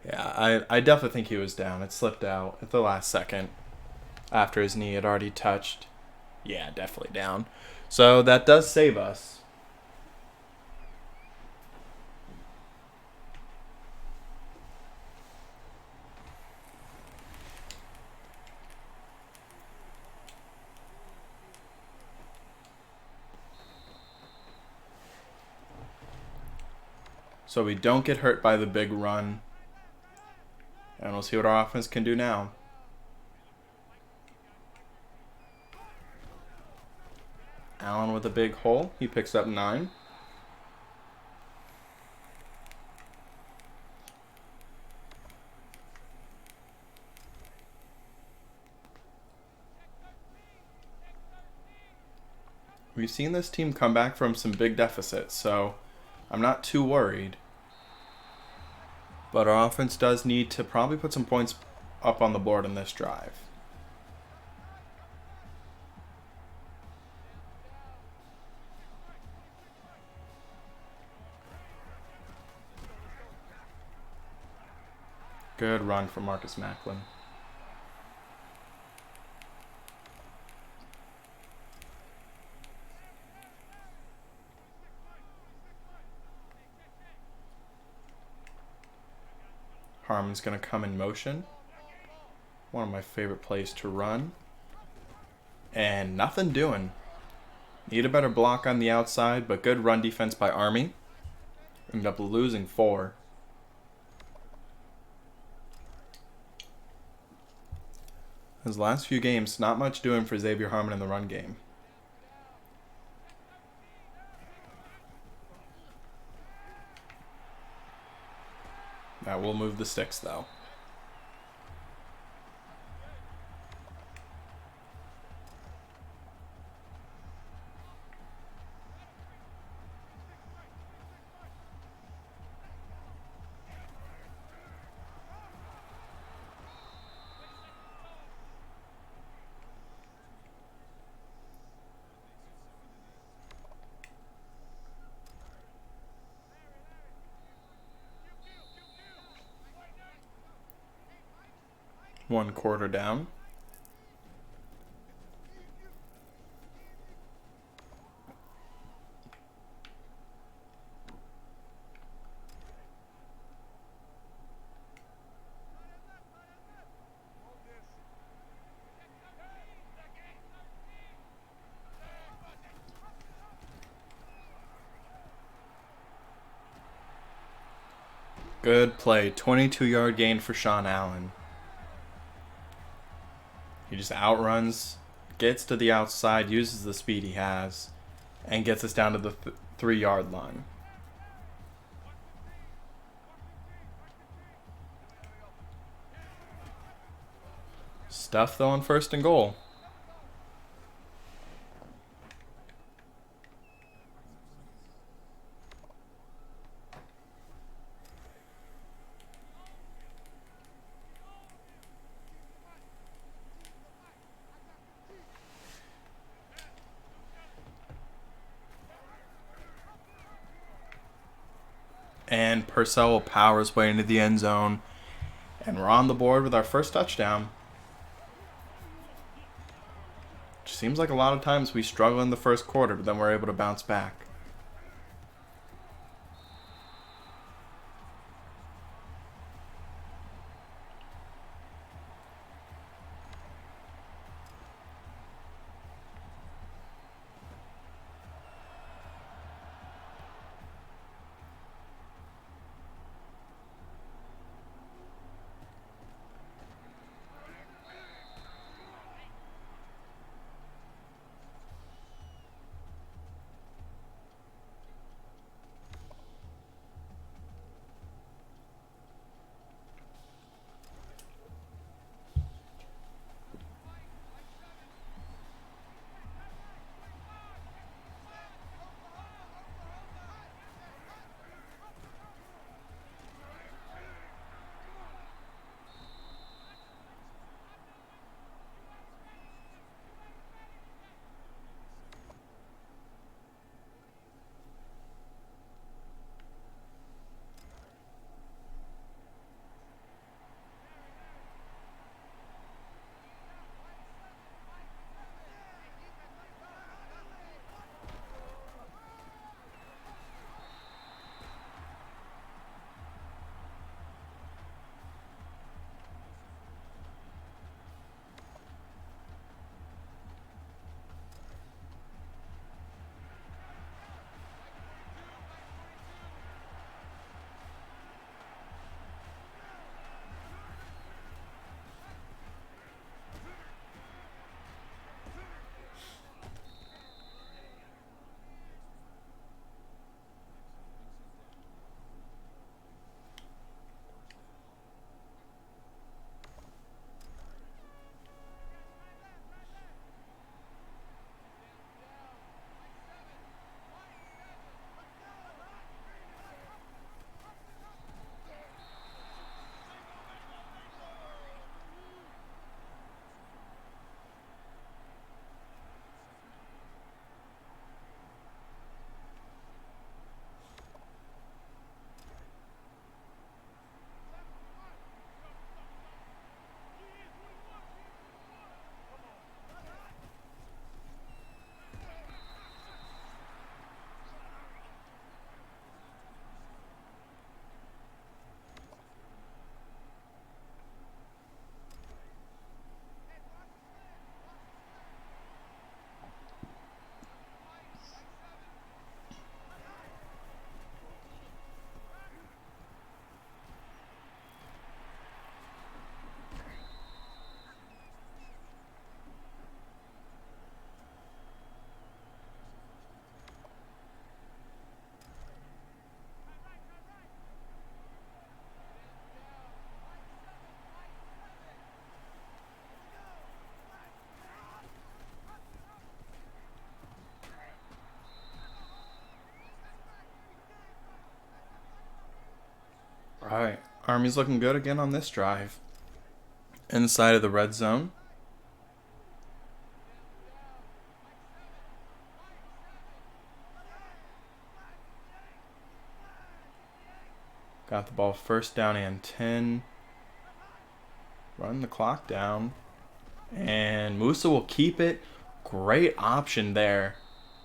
Yeah, I definitely think he was down. It slipped out at the last second after his knee had already touched. Yeah, definitely down. So that does save us. So we don't get hurt by the big run. And we'll see what our offense can do now. Allen with a big hole. He picks up 9. We've seen this team come back from some big deficits, so I'm not too worried. But our offense does need to probably put some points up on the board in this drive. Good run from Marcus Macklin. Harmon's going to come in motion. One of my favorite plays to run. And nothing doing. Need a better block on the outside, but good run defense by Army. Ended up losing 4. His last few games, not much doing for Xavier Harmon in the run game. That will move the sticks, though. One quarter down. Good play. 22-yard gain for Sean Allen. He just outruns, gets to the outside, uses the speed he has, and gets us down to the 3-yard line. Stuff, though, on 1st and goal. And Purcell will power his way into the end zone. And we're on the board with our first touchdown. Which seems like a lot of times we struggle in the first quarter, but then we're able to bounce back. Army's looking good again on this drive. Inside of the red zone. Got the ball first down and 10. Run the clock down. And Musa will keep it. Great option there.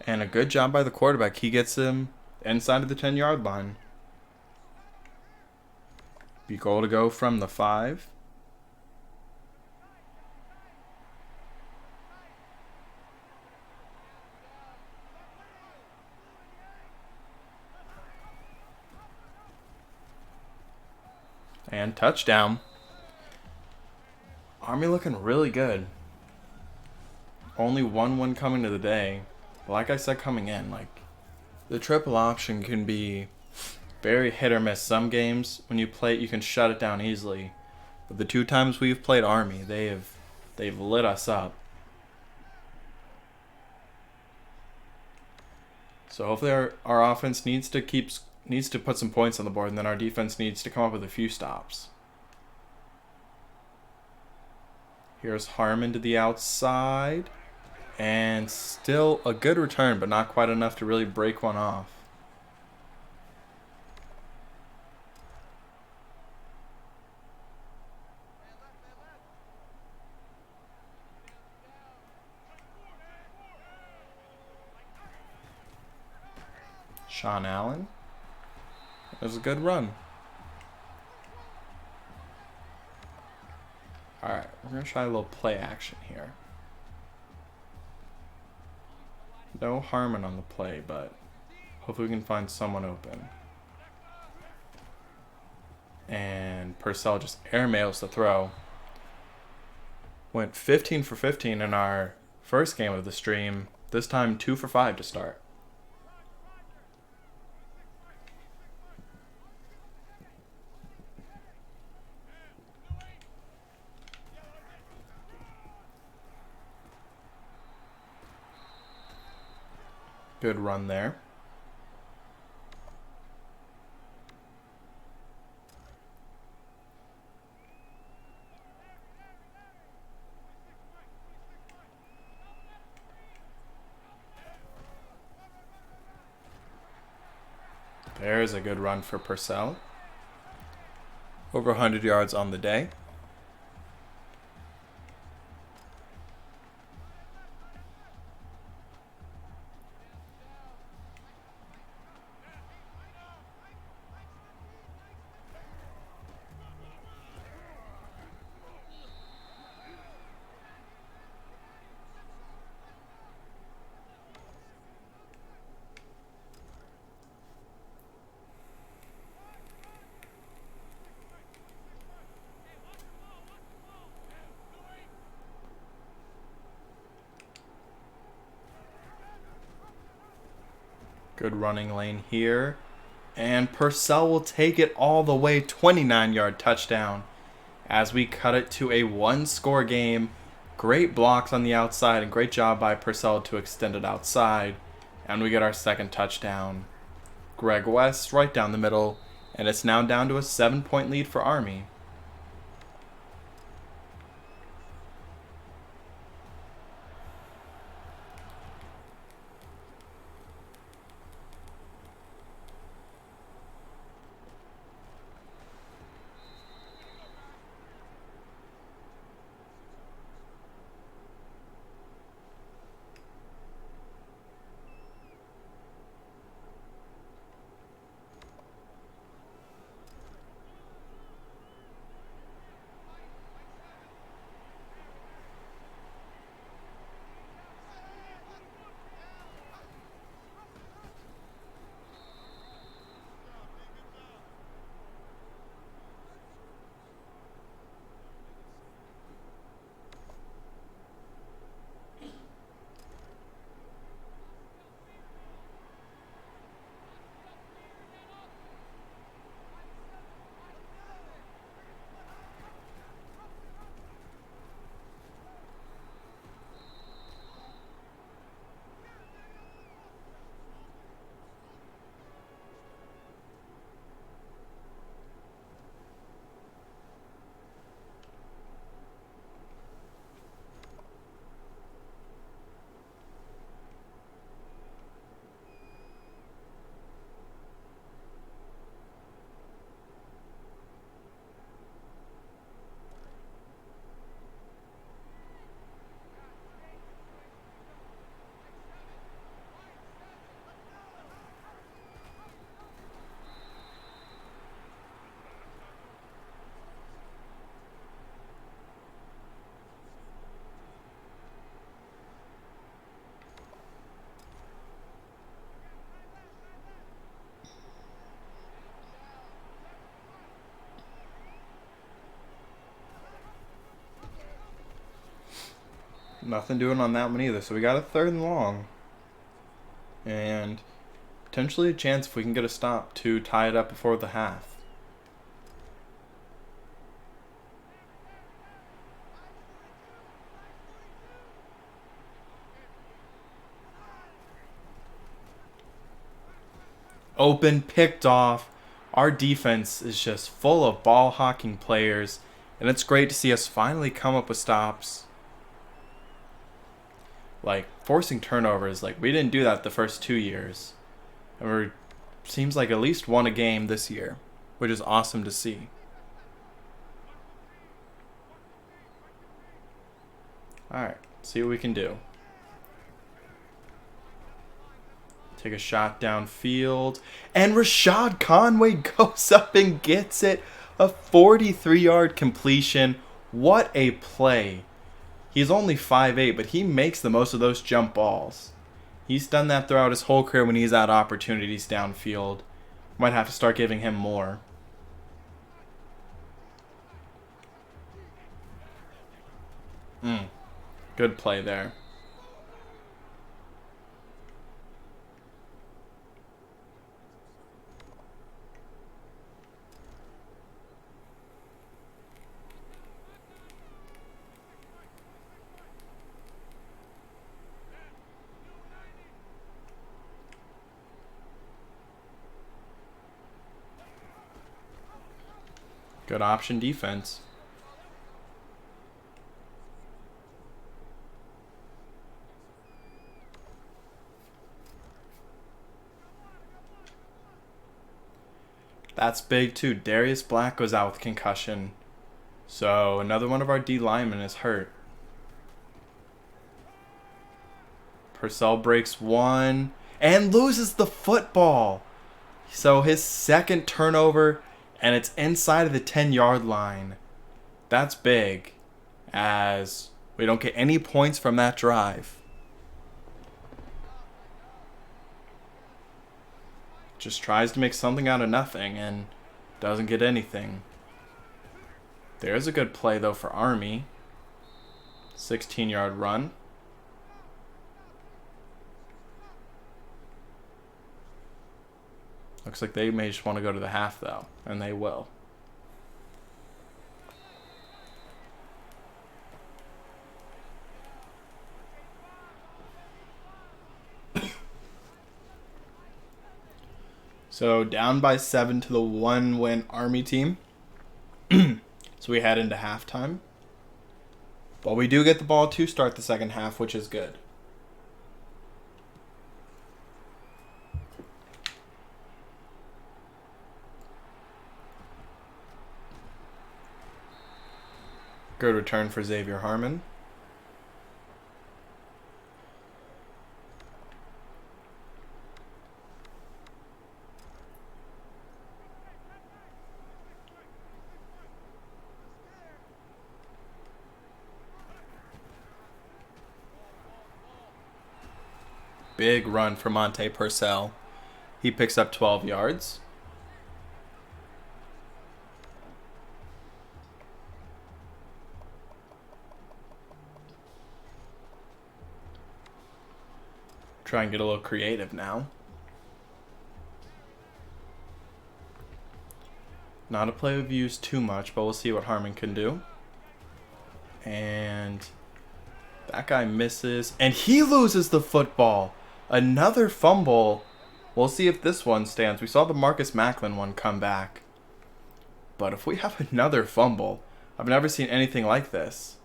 And a good job by the quarterback. He gets him inside of the 10-yard line. Be goal to go from the 5. And touchdown. Army looking really good. Only 1-1 coming to the day. But like I said coming in, like the triple option can be very hit or miss. Some games when you play it you can shut it down easily. But the 2 times we've played Army, they've lit us up. So hopefully our offense needs to put some points on the board, and then our defense needs to come up with a few stops. Here's Harmon to the outside. And still a good return, but not quite enough to really break one off. Sean Allen. That was a good run. Alright, we're going to try a little play action here. No Harmon on the play, but hopefully we can find someone open. And Purcell just airmails the throw. Went 15 for 15 in our first game of the stream. This time 2 for 5 to start. Good run there. There's a good run for Purcell. Over 100 yards on the day. Good running lane here. And Purcell will take it all the way, 29-yard touchdown. As we cut it to a 1-score game. Great blocks on the outside and great job by Purcell to extend it outside. And we get our second touchdown. Greg West right down the middle. And it's now down to a 7-point lead for Army. Nothing doing on that one either. So we got a 3rd and long. And potentially a chance if we can get a stop to tie it up before the half. Open, picked off. Our defense is just full of ball hawking players, and it's great to see us finally come up with stops. Like, forcing turnovers, like, we didn't do that the first 2 years. And we're, seems like at least one a game this year, which is awesome to see. Alright, see what we can do. Take a shot downfield. And Rashad Conway goes up and gets it. A 43-yard completion. What a play. He's only 5'8", but he makes the most of those jump balls. He's done that throughout his whole career when he's had opportunities downfield. Might have to start giving him more. Good play there. Good option defense. That's big too. Darius Black goes out with concussion. So another one of our D linemen is hurt. Purcell breaks one and loses the football. So his 2nd turnover, and it's inside of the 10-yard line. That's big, as we don't get any points from that drive. Just tries to make something out of nothing and doesn't get anything. There's a good play, though, for Army. 16-yard run. Looks like they may just want to go to the half, though, and they will. So down by 7 to the 1-win Army team. So we head into halftime. But we do get the ball to start the second half, which is good. Good return for Xavier Harmon. Big run for Monte Purcell. He picks up 12 yards. Try and get a little creative now. Not a play we've used too much, but we'll see what Harmon can do. And that guy misses. And he loses the football. Another fumble. We'll see if this one stands. We saw the Marcus Macklin one come back. But if we have another fumble, I've never seen anything like this.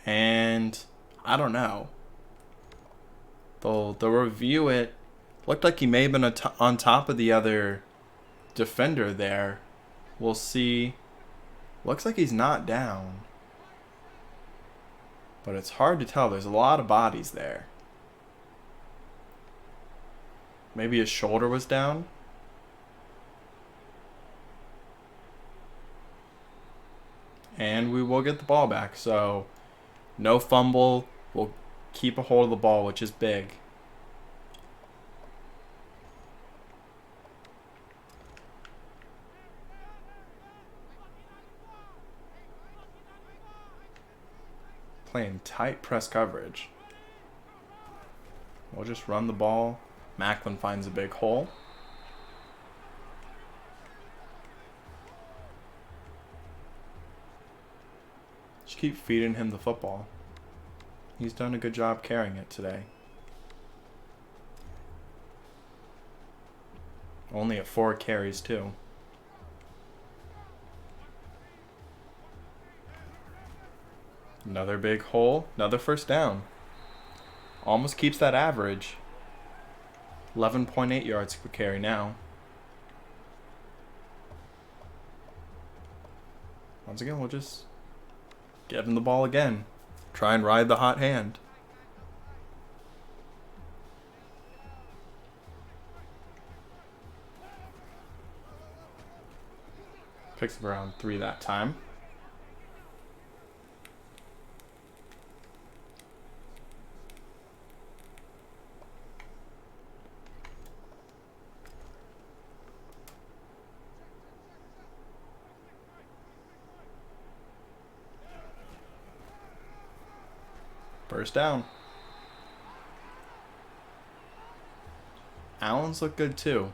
And I don't know. They'll review it. Looked like he may have been on top of the other defender there. We'll see. Looks like he's not down. But it's hard to tell. There's a lot of bodies there. Maybe his shoulder was down. And we will get the ball back. So, no fumble. We'll keep a hold of the ball, which is big. playing tight press coverage. We'll just run the ball. Macklin finds a big hole. Just keep feeding him the football. He's done a good job carrying it today. Only at 4 carries too. Another big hole. Another first down. Almost keeps that average. 11.8 yards per carry now. Once again, we'll just give him the ball again. Try and ride the hot hand. Picks up around 3 that time. First down. Allen's look good too.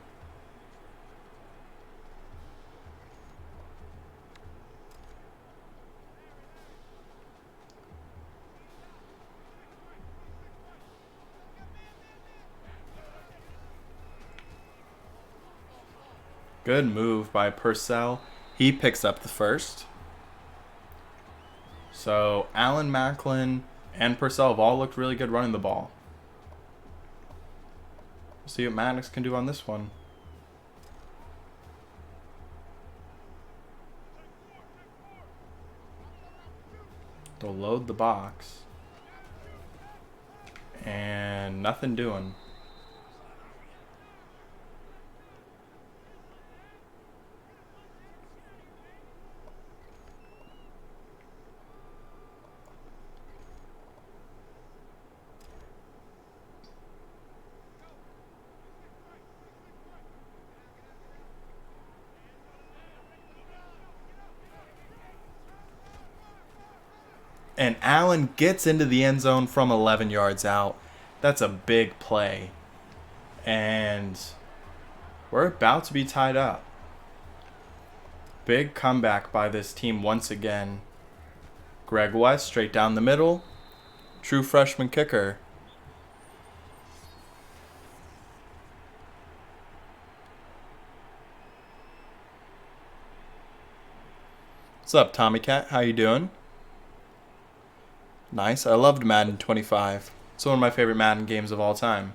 Good move by Purcell. He picks up the first. So Allen, Macklin, and Purcell have all looked really good running the ball. We'll see what Maddox can do on this one. They'll load the box. And nothing doing. And Allen gets into the end zone from 11 yards out. That's a big play. And we're about to be tied up. Big comeback by this team once again. Greg West straight down the middle. True freshman kicker. What's up, Tommy Cat? How you doing? Nice. I loved Madden 25. It's one of my favorite Madden games of all time.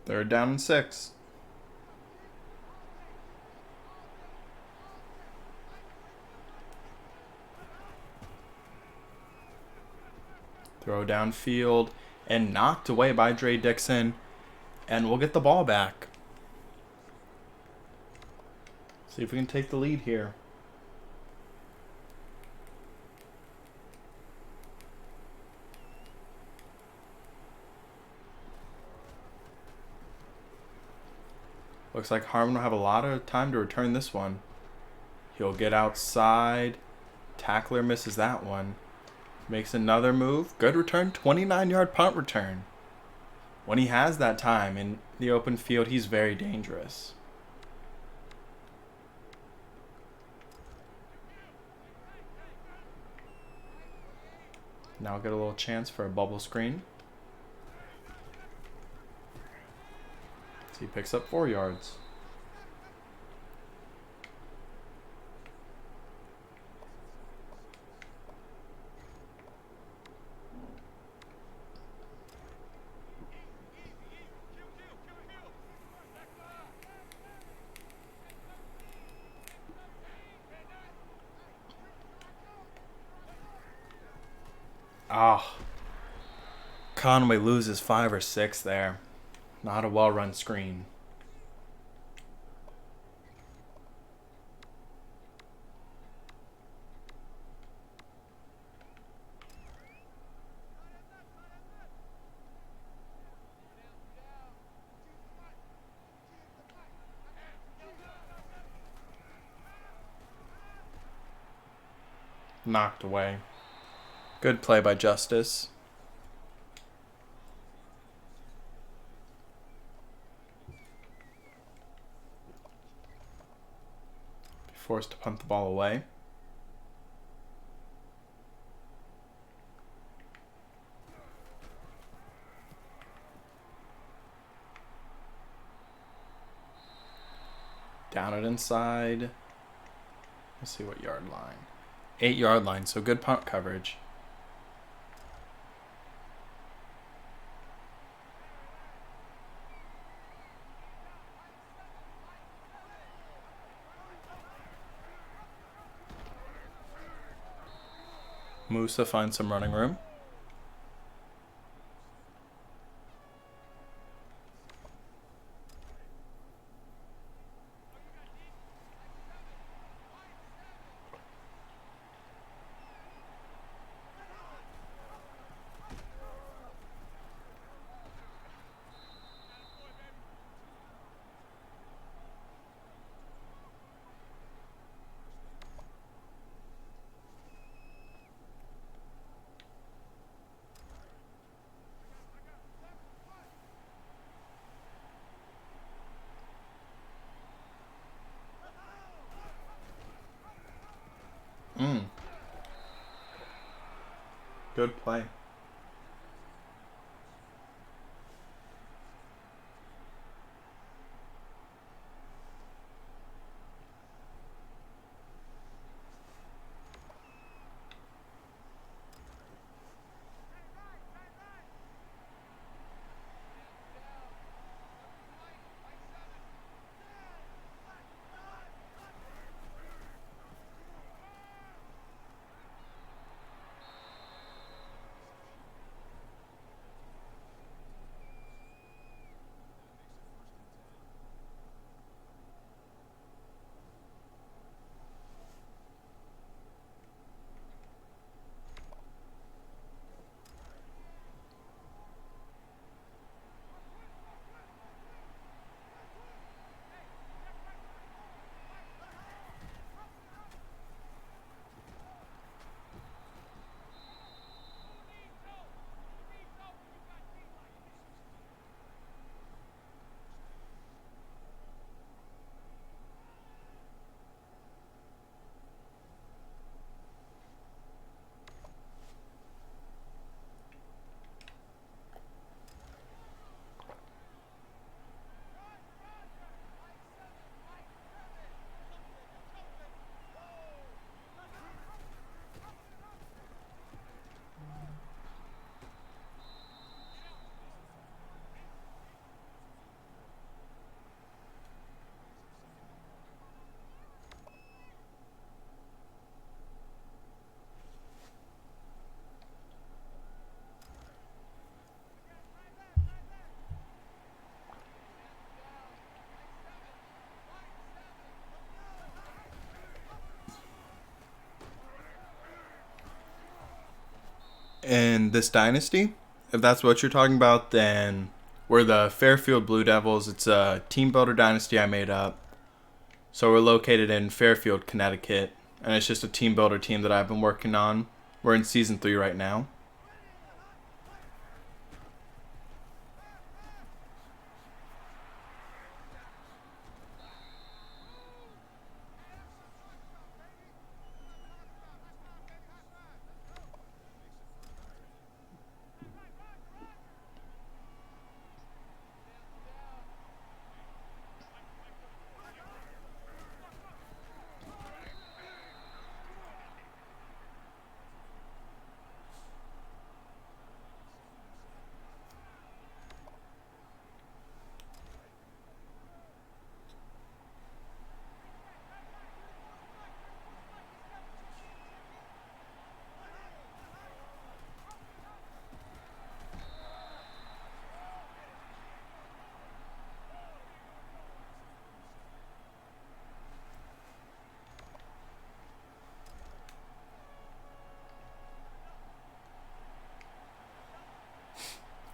Third down and 6. Throw downfield and knocked away by Dre Dixon. And we'll get the ball back. See if we can take the lead here. Looks like Harmon will have a lot of time to return this one. He'll get outside. Tackler misses that one. Makes another move. Good return. 29-yard punt return. When he has that time in the open field, he's very dangerous. Now I'll get a little chance for a bubble screen. So he picks up 4 yards. Ah, Conway loses 5 or 6 there. Not a well-run screen. Knocked away. Good play by Justice. Forced to punt the ball away. Down it inside. Let's see what yard line. 8-yard line, so good punt coverage. Musa finds some running room. Good play. In this dynasty, if that's what you're talking about, then We're the Fairfield Blue Devils. It's a Teambuilder Dynasty I made up. So we're located in Fairfield, Connecticut, and it's just a Teambuilder team that I've been working on. We're in Season 3 right now.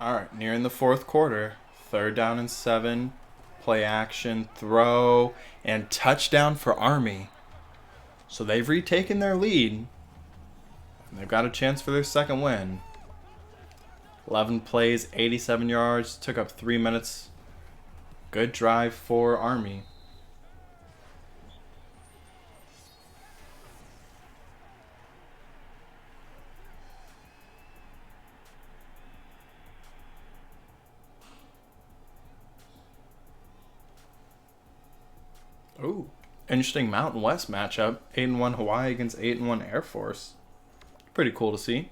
All right, nearing the fourth quarter. 3rd down and 7. Play action, throw, and touchdown for Army. So they've retaken their lead. And they've got a chance for their second win. 11 plays, 87 yards. Took up 3 minutes. Good drive for Army. Ooh, interesting Mountain West matchup. 8-1 Hawaii against 8-1 Air Force. Pretty cool to see.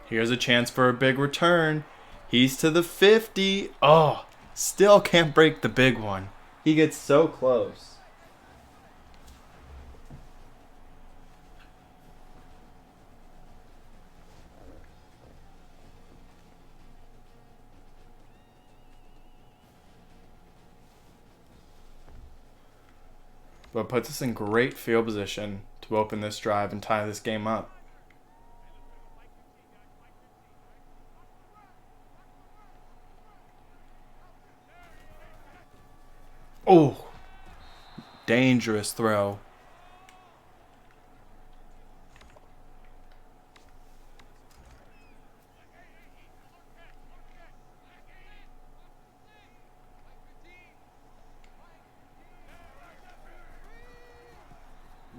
Here's a chance for a big return. He's to the 50. Oh, still can't break the big one. He gets so close. But puts us in great field position to open this drive and tie this game up. Oh, dangerous throw.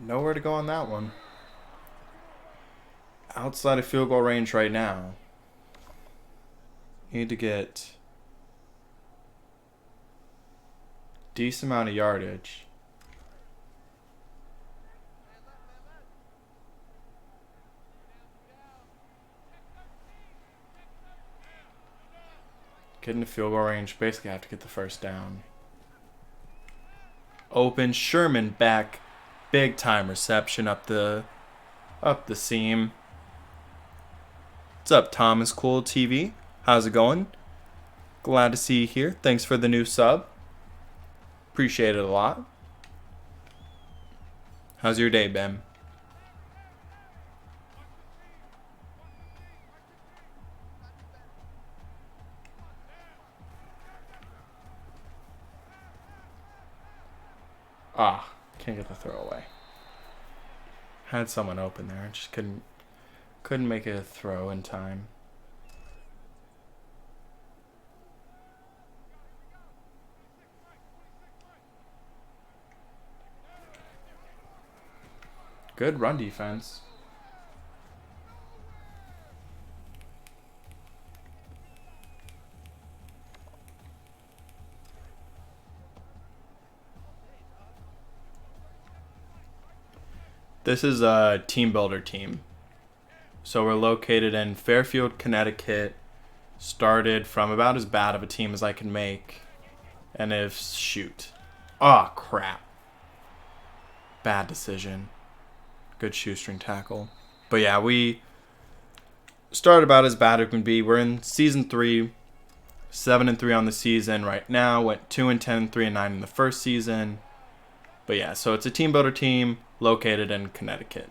Nowhere to go on that one. Outside of field goal range right now. Need to get decent amount of yardage. Getting to field goal range, basically have to get the first down. Open, Sherman back. Big time reception up the seam. What's up, Thomas Cool TV? How's it going? Glad to see you here. Thanks for the new sub. Appreciate it a lot. How's your day been? Ah, can't get the throw away. Had someone open there, just couldn't make it a throw in time. Good run defense. This is a Teambuilder team. So we're located in Fairfield, Connecticut. Started from about as bad of a team as I can make. And if shoot. Oh, crap. Bad decision. Good shoestring tackle. But yeah, we started about as bad as it can be. We're in season 3. 7-3 on the season right now. Went 2-10, 3-9 in the first season. But yeah, so it's a team builder team located in Connecticut.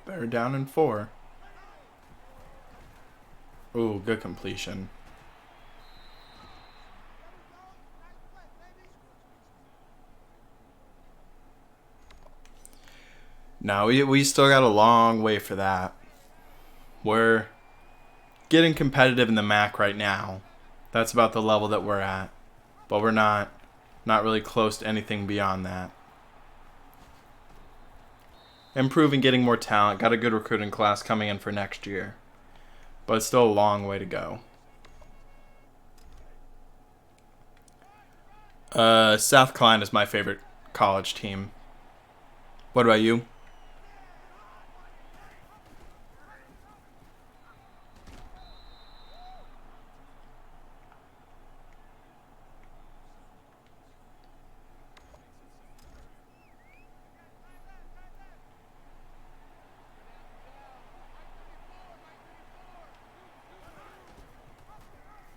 They're down in 4. Ooh, good completion. No, we still got a long way for that. We're getting competitive in the MAC right now. That's about the level that we're at. But we're not really close to anything beyond that. Improving, getting more talent. Got a good recruiting class coming in for next year. But it's still a long way to go. South Carolina is my favorite college team. What about you?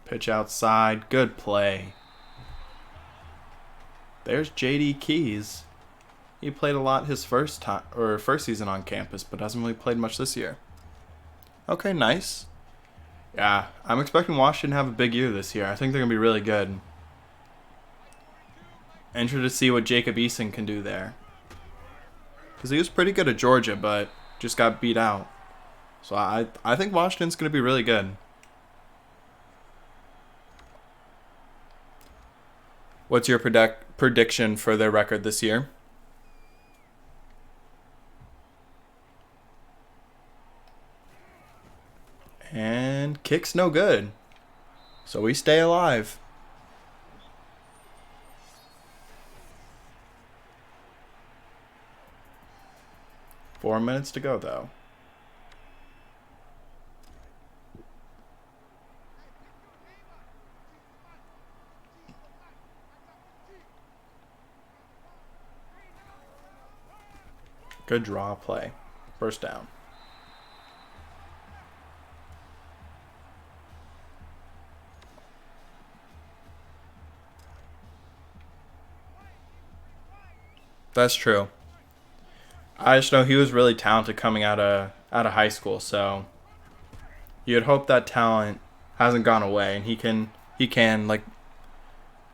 Pitch outside. Good play. There's JD Keys. He played a lot his first season on campus, but hasn't really played much this year. Okay, nice. Yeah, I'm expecting Washington to have a big year this year. I think they're going to be really good. Interested to see what Jacob Eason can do there. Because he was pretty good at Georgia, but just got beat out. So I think Washington's going to be really good. What's your prediction for their record this year? And kick's no good. So we stay alive. Four minutes to go, though. Good draw play. First down. That's true. I just know he was really talented coming out of high school, so you'd hope that talent hasn't gone away, and he can like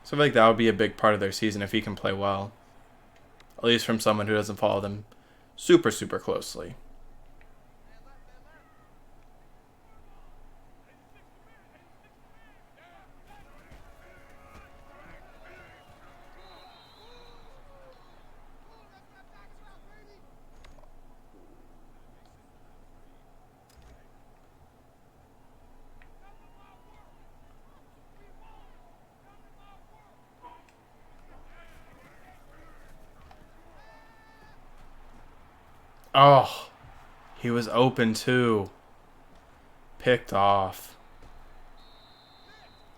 something like that would be a big part of their season if he can play well. At least from someone who doesn't follow them super closely. Oh, he was open too. Picked off.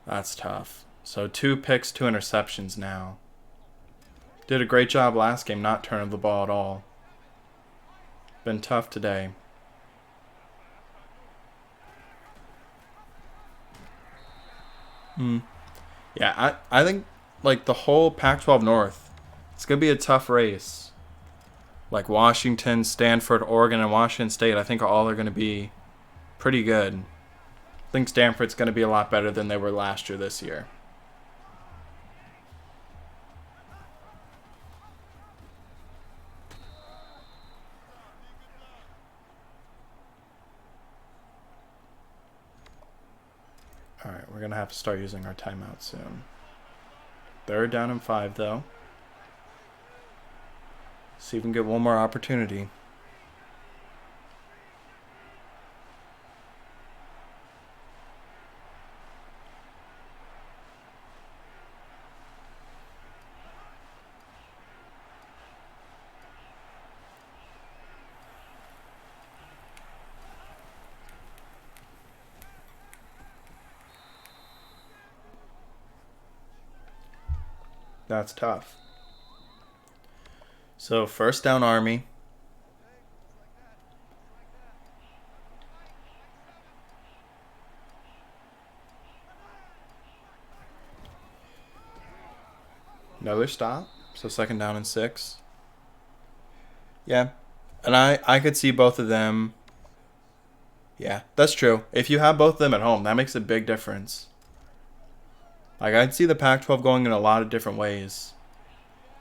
That's tough. So 2 picks, 2 interceptions now. Did a great job last game not turning the ball at all. Been tough today. Yeah, I think like the whole Pac-12 North, it's going to be a tough race. Like Washington, Stanford, Oregon, and Washington State, I think all are going to be pretty good. I think Stanford's going to be a lot better than they were last year this year. All right, we're going to have to start using our timeout soon. Third down and 5, though. See if we can get one more opportunity. That's tough. So first down, Army. Another stop. So second down and 6. Yeah. And I could see both of them. Yeah, that's true. If you have both of them at home, that makes a big difference. Like, I'd see the Pac-12 going in a lot of different ways.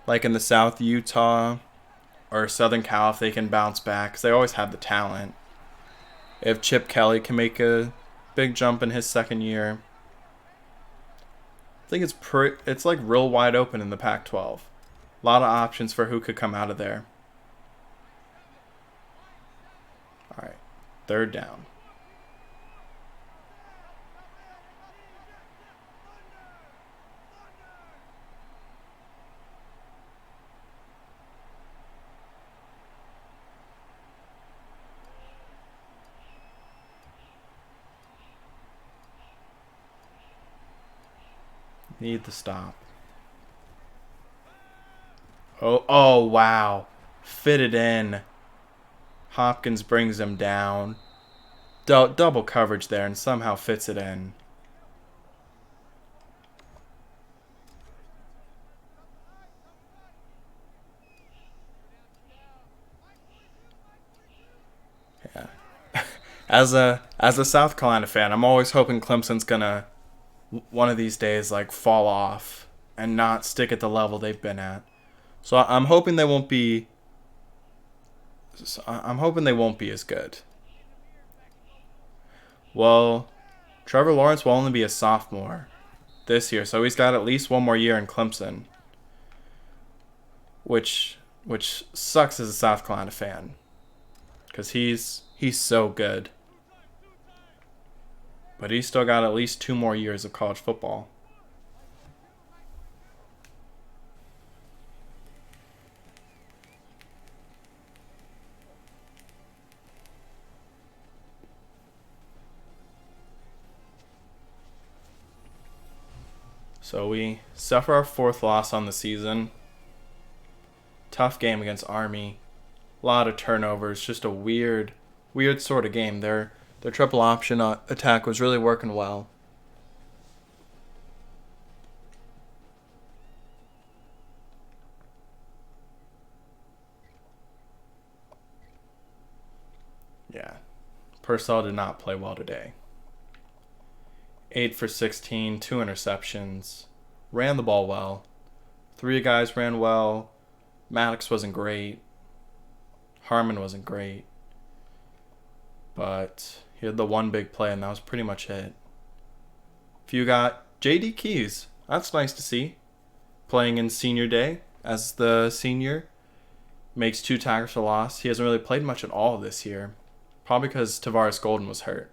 Like in the South, Utah or Southern Cal, if they can bounce back, because they always have the talent. If Chip Kelly can make a big jump in his second year, I think it's like real wide open in the Pac-12. A lot of options for who could come out of there. All right, third down. Need the stop. Oh, wow. Fit it in. Hopkins brings him down. Double coverage there and somehow fits it in. Yeah. As a South Carolina fan, I'm always hoping Clemson's gonna one of these days like fall off and not stick at the level they've been at. So I'm hoping they won't be. I'm hoping they won't be as good. Well, Trevor Lawrence will only be a sophomore this year, so he's got at least one more year in Clemson, which sucks as a South Carolina fan, because he's so good. But he's still got at least 2 more years of college football. So we suffer our 4th loss on the season. Tough game against Army. A lot of turnovers. Just a weird sort of game. Their triple option attack was really working well. Yeah. Purcell did not play well today. 8 for 16, 2 interceptions. Ran the ball well. 3 guys ran well. Maddox wasn't great. Harmon wasn't great. But he had the one big play, and that was pretty much it. If you got J.D. Keys, that's nice to see. Playing in senior day as the senior. Makes 2 tackles for loss. He hasn't really played much at all this year. Probably because Tavares Golden was hurt.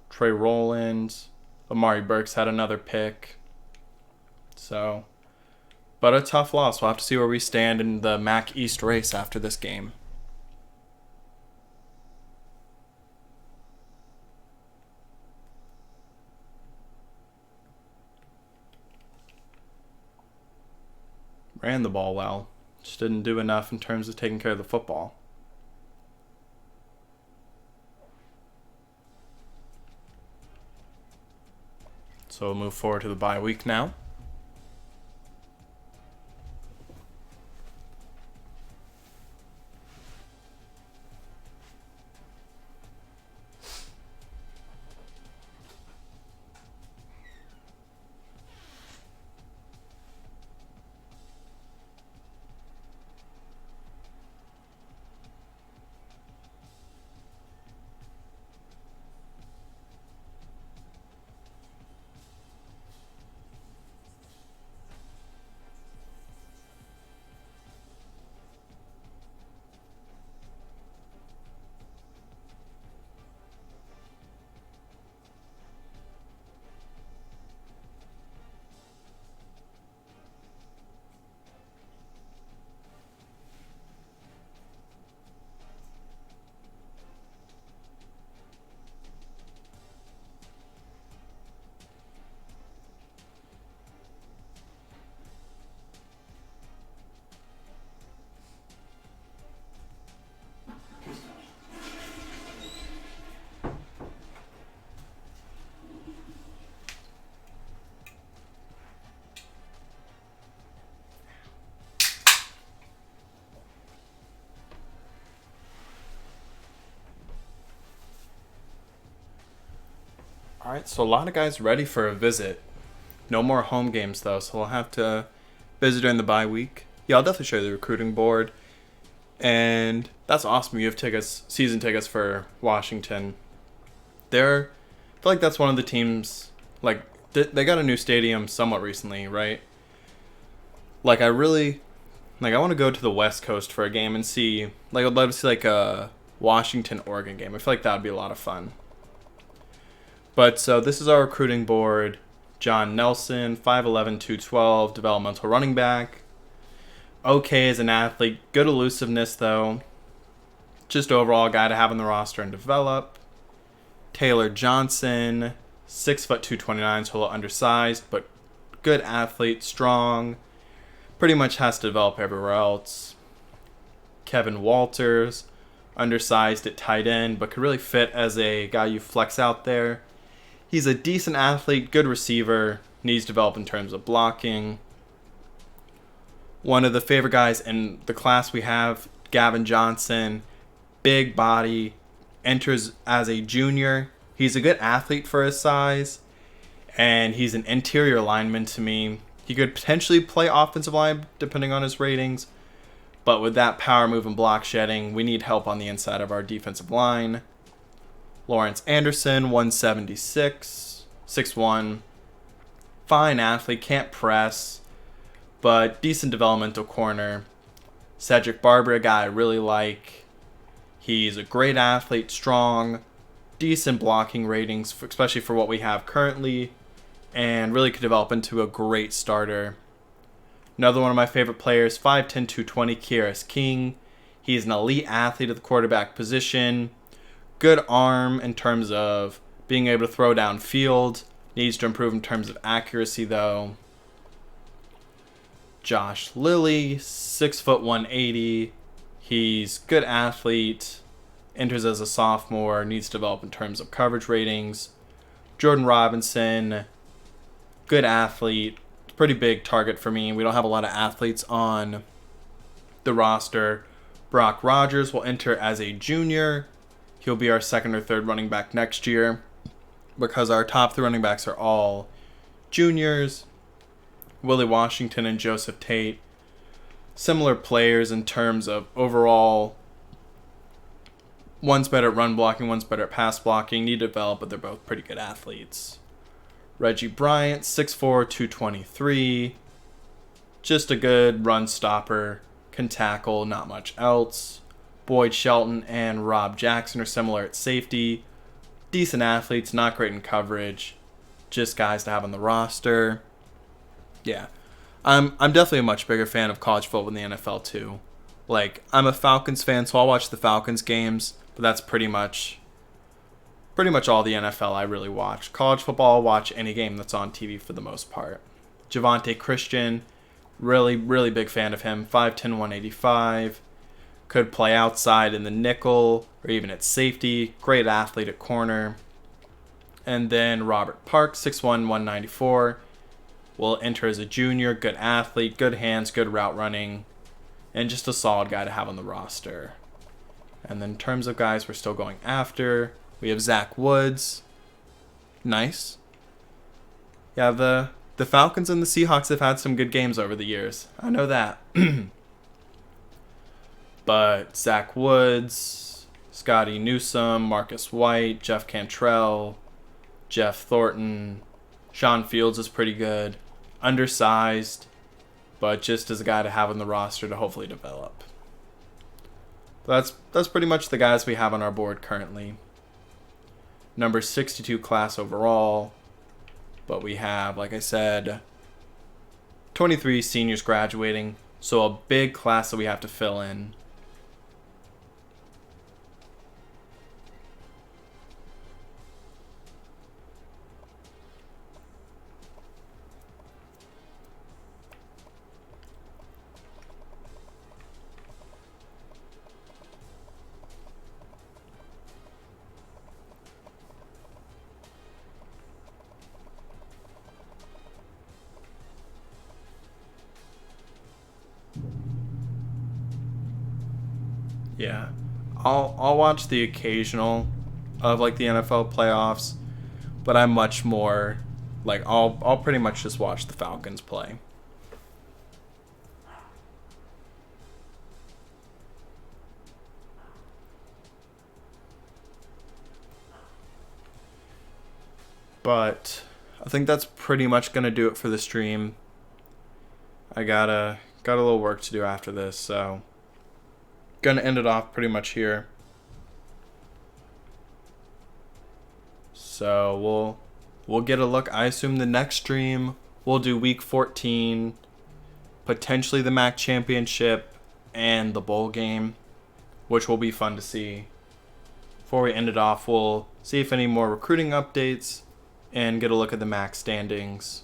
Trey Rowland, Amari Burks had another pick. So, but a tough loss. We'll have to see where we stand in the MAC East race after this game. Ran the ball well. Just didn't do enough in terms of taking care of the football. So we'll move forward to the bye week now. All right, so a lot of guys ready for a visit. No more home games though, so we'll have to visit during the bye week. Yeah, I'll definitely show you the recruiting board. And that's awesome. You have tickets, season tickets for Washington. I feel like that's one of the teams, like, they got a new stadium somewhat recently, right? Like, I want to go to the West Coast for a game and see, like, I'd love to see, like, a Washington-Oregon game. I feel like that would be a lot of fun. But, so, this is our recruiting board. John Nelson, 5'11", 212, developmental running back. Okay as an athlete. Good elusiveness, though. Just overall a guy to have on the roster and develop. Taylor Johnson, 6'2", 229, so a little undersized, but good athlete, strong. Pretty much has to develop everywhere else. Kevin Walters, undersized at tight end, but could really fit as a guy you flex out there. He's a decent athlete, good receiver, needs to develop in terms of blocking. One of the favorite guys in the class we have, Gavin Johnson, big body, enters as a junior. He's a good athlete for his size, and he's an interior lineman to me. He could potentially play offensive line depending on his ratings, but with that power move and block shedding, we need help on the inside of our defensive line. Lawrence Anderson, 176, 6'1", fine athlete, can't press, but decent developmental corner. Cedric Barber, a guy I really like. He's a great athlete, strong, decent blocking ratings, especially for what we have currently, and really could develop into a great starter. Another one of my favorite players, 5'10", 220, Kieris King. He's an elite athlete at the quarterback position. Good arm in terms of being able to throw downfield. Needs to improve in terms of accuracy, though. Josh Lilly, 6', 180. He's good athlete. Enters as a sophomore. Needs to develop in terms of coverage ratings. Jordan Robinson, good athlete. Pretty big target for me. We don't have a lot of athletes on the roster. Brock Rogers will enter as a junior. He'll be our second or third running back next year because our top 3 running backs are all juniors. Willie Washington and Joseph Tate, similar players in terms of overall. One's better at run blocking, one's better at pass blocking. Need to develop, but they're both pretty good athletes. Reggie Bryant, 6'4", 223. Just a good run stopper. Can tackle, not much else. Boyd Shelton and Rob Jackson are similar at safety. Decent athletes, not great in coverage. Just guys to have on the roster. Yeah. I'm definitely a much bigger fan of college football than the NFL too. Like, I'm a Falcons fan, so I'll watch the Falcons games, but that's pretty much all the NFL I really watch. College football, I'll watch any game that's on TV for the most part. Javonte Christian, really, really big fan of him. 5'10", 185. Could play outside in the nickel or even at safety. Great athlete at corner. And then Robert Park, 6'1", 194. Will enter as a junior. Good athlete, good hands, good route running. And just a solid guy to have on the roster. And then in terms of guys we're still going after, we have Zach Woods. Nice. Yeah, the Falcons and the Seahawks have had some good games over the years. I know that. But Zach Woods, Scotty Newsome, Marcus White, Jeff Cantrell, Jeff Thornton, Sean Fields is pretty good. Undersized, but just as a guy to have on the roster to hopefully develop. That's pretty much the guys we have on our board currently. Number 62 class overall. But we have, like I said, 23 seniors graduating. So a big class that we have to fill in. Yeah. I'll watch the occasional of like the NFL playoffs, But I'm much more like I'll pretty much just watch the Falcons play. But I think that's pretty much gonna do it for the stream. I got a little work to do after this, so gonna end it off pretty much here. So we'll get a look. I assume the next stream we'll do week 14, potentially the MAC championship and the bowl game, which will be fun to see. Before we end it off, we'll see if any more recruiting updates and get a look at the MAC standings.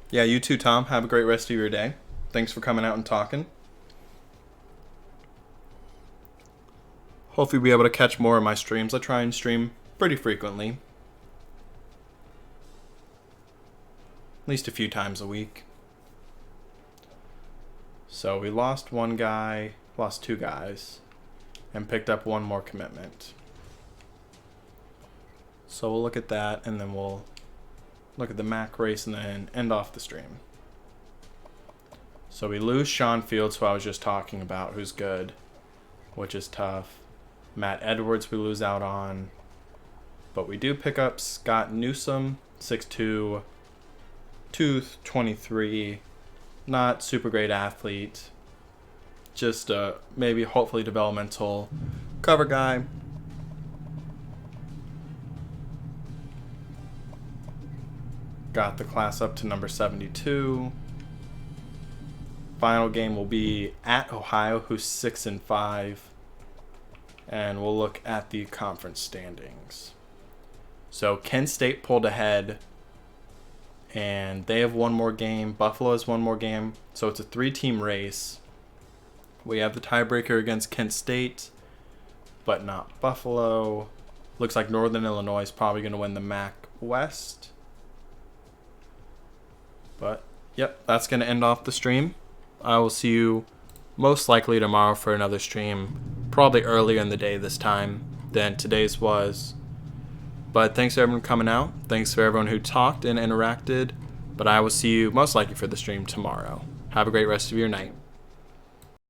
Yeah, you too, Tom. Have a great rest of your day. Thanks for coming out and talking. Hopefully, we'll be able to catch more of my streams. I try and stream pretty frequently. At least a few times a week. So we lost one guy, lost two guys, and picked up one more commitment. So we'll look at that, and then we'll look at the MAC race and then end off the stream. So we lose Sean Fields, who I was just talking about, who's good, which is tough. Matt Edwards we lose out on. But we do pick up Scott Newsome, 6'2", 223. Not super great athlete. Just maybe hopefully developmental cover guy. Got the class up to number 72. Final game will be at Ohio, who's 6-5. And we'll look at the conference standings. So Kent State pulled ahead, and they have one more game. Buffalo has one more game. So it's a 3-team race. We have the tiebreaker against Kent State, but not Buffalo. Looks like Northern Illinois is probably going to win the MAC West. But, yep, that's going to end off the stream. I will see you most likely tomorrow for another stream, probably earlier in the day this time than today's was. But thanks for everyone coming out. Thanks for everyone who talked and interacted. But I will see you most likely for the stream tomorrow. Have a great rest of your night.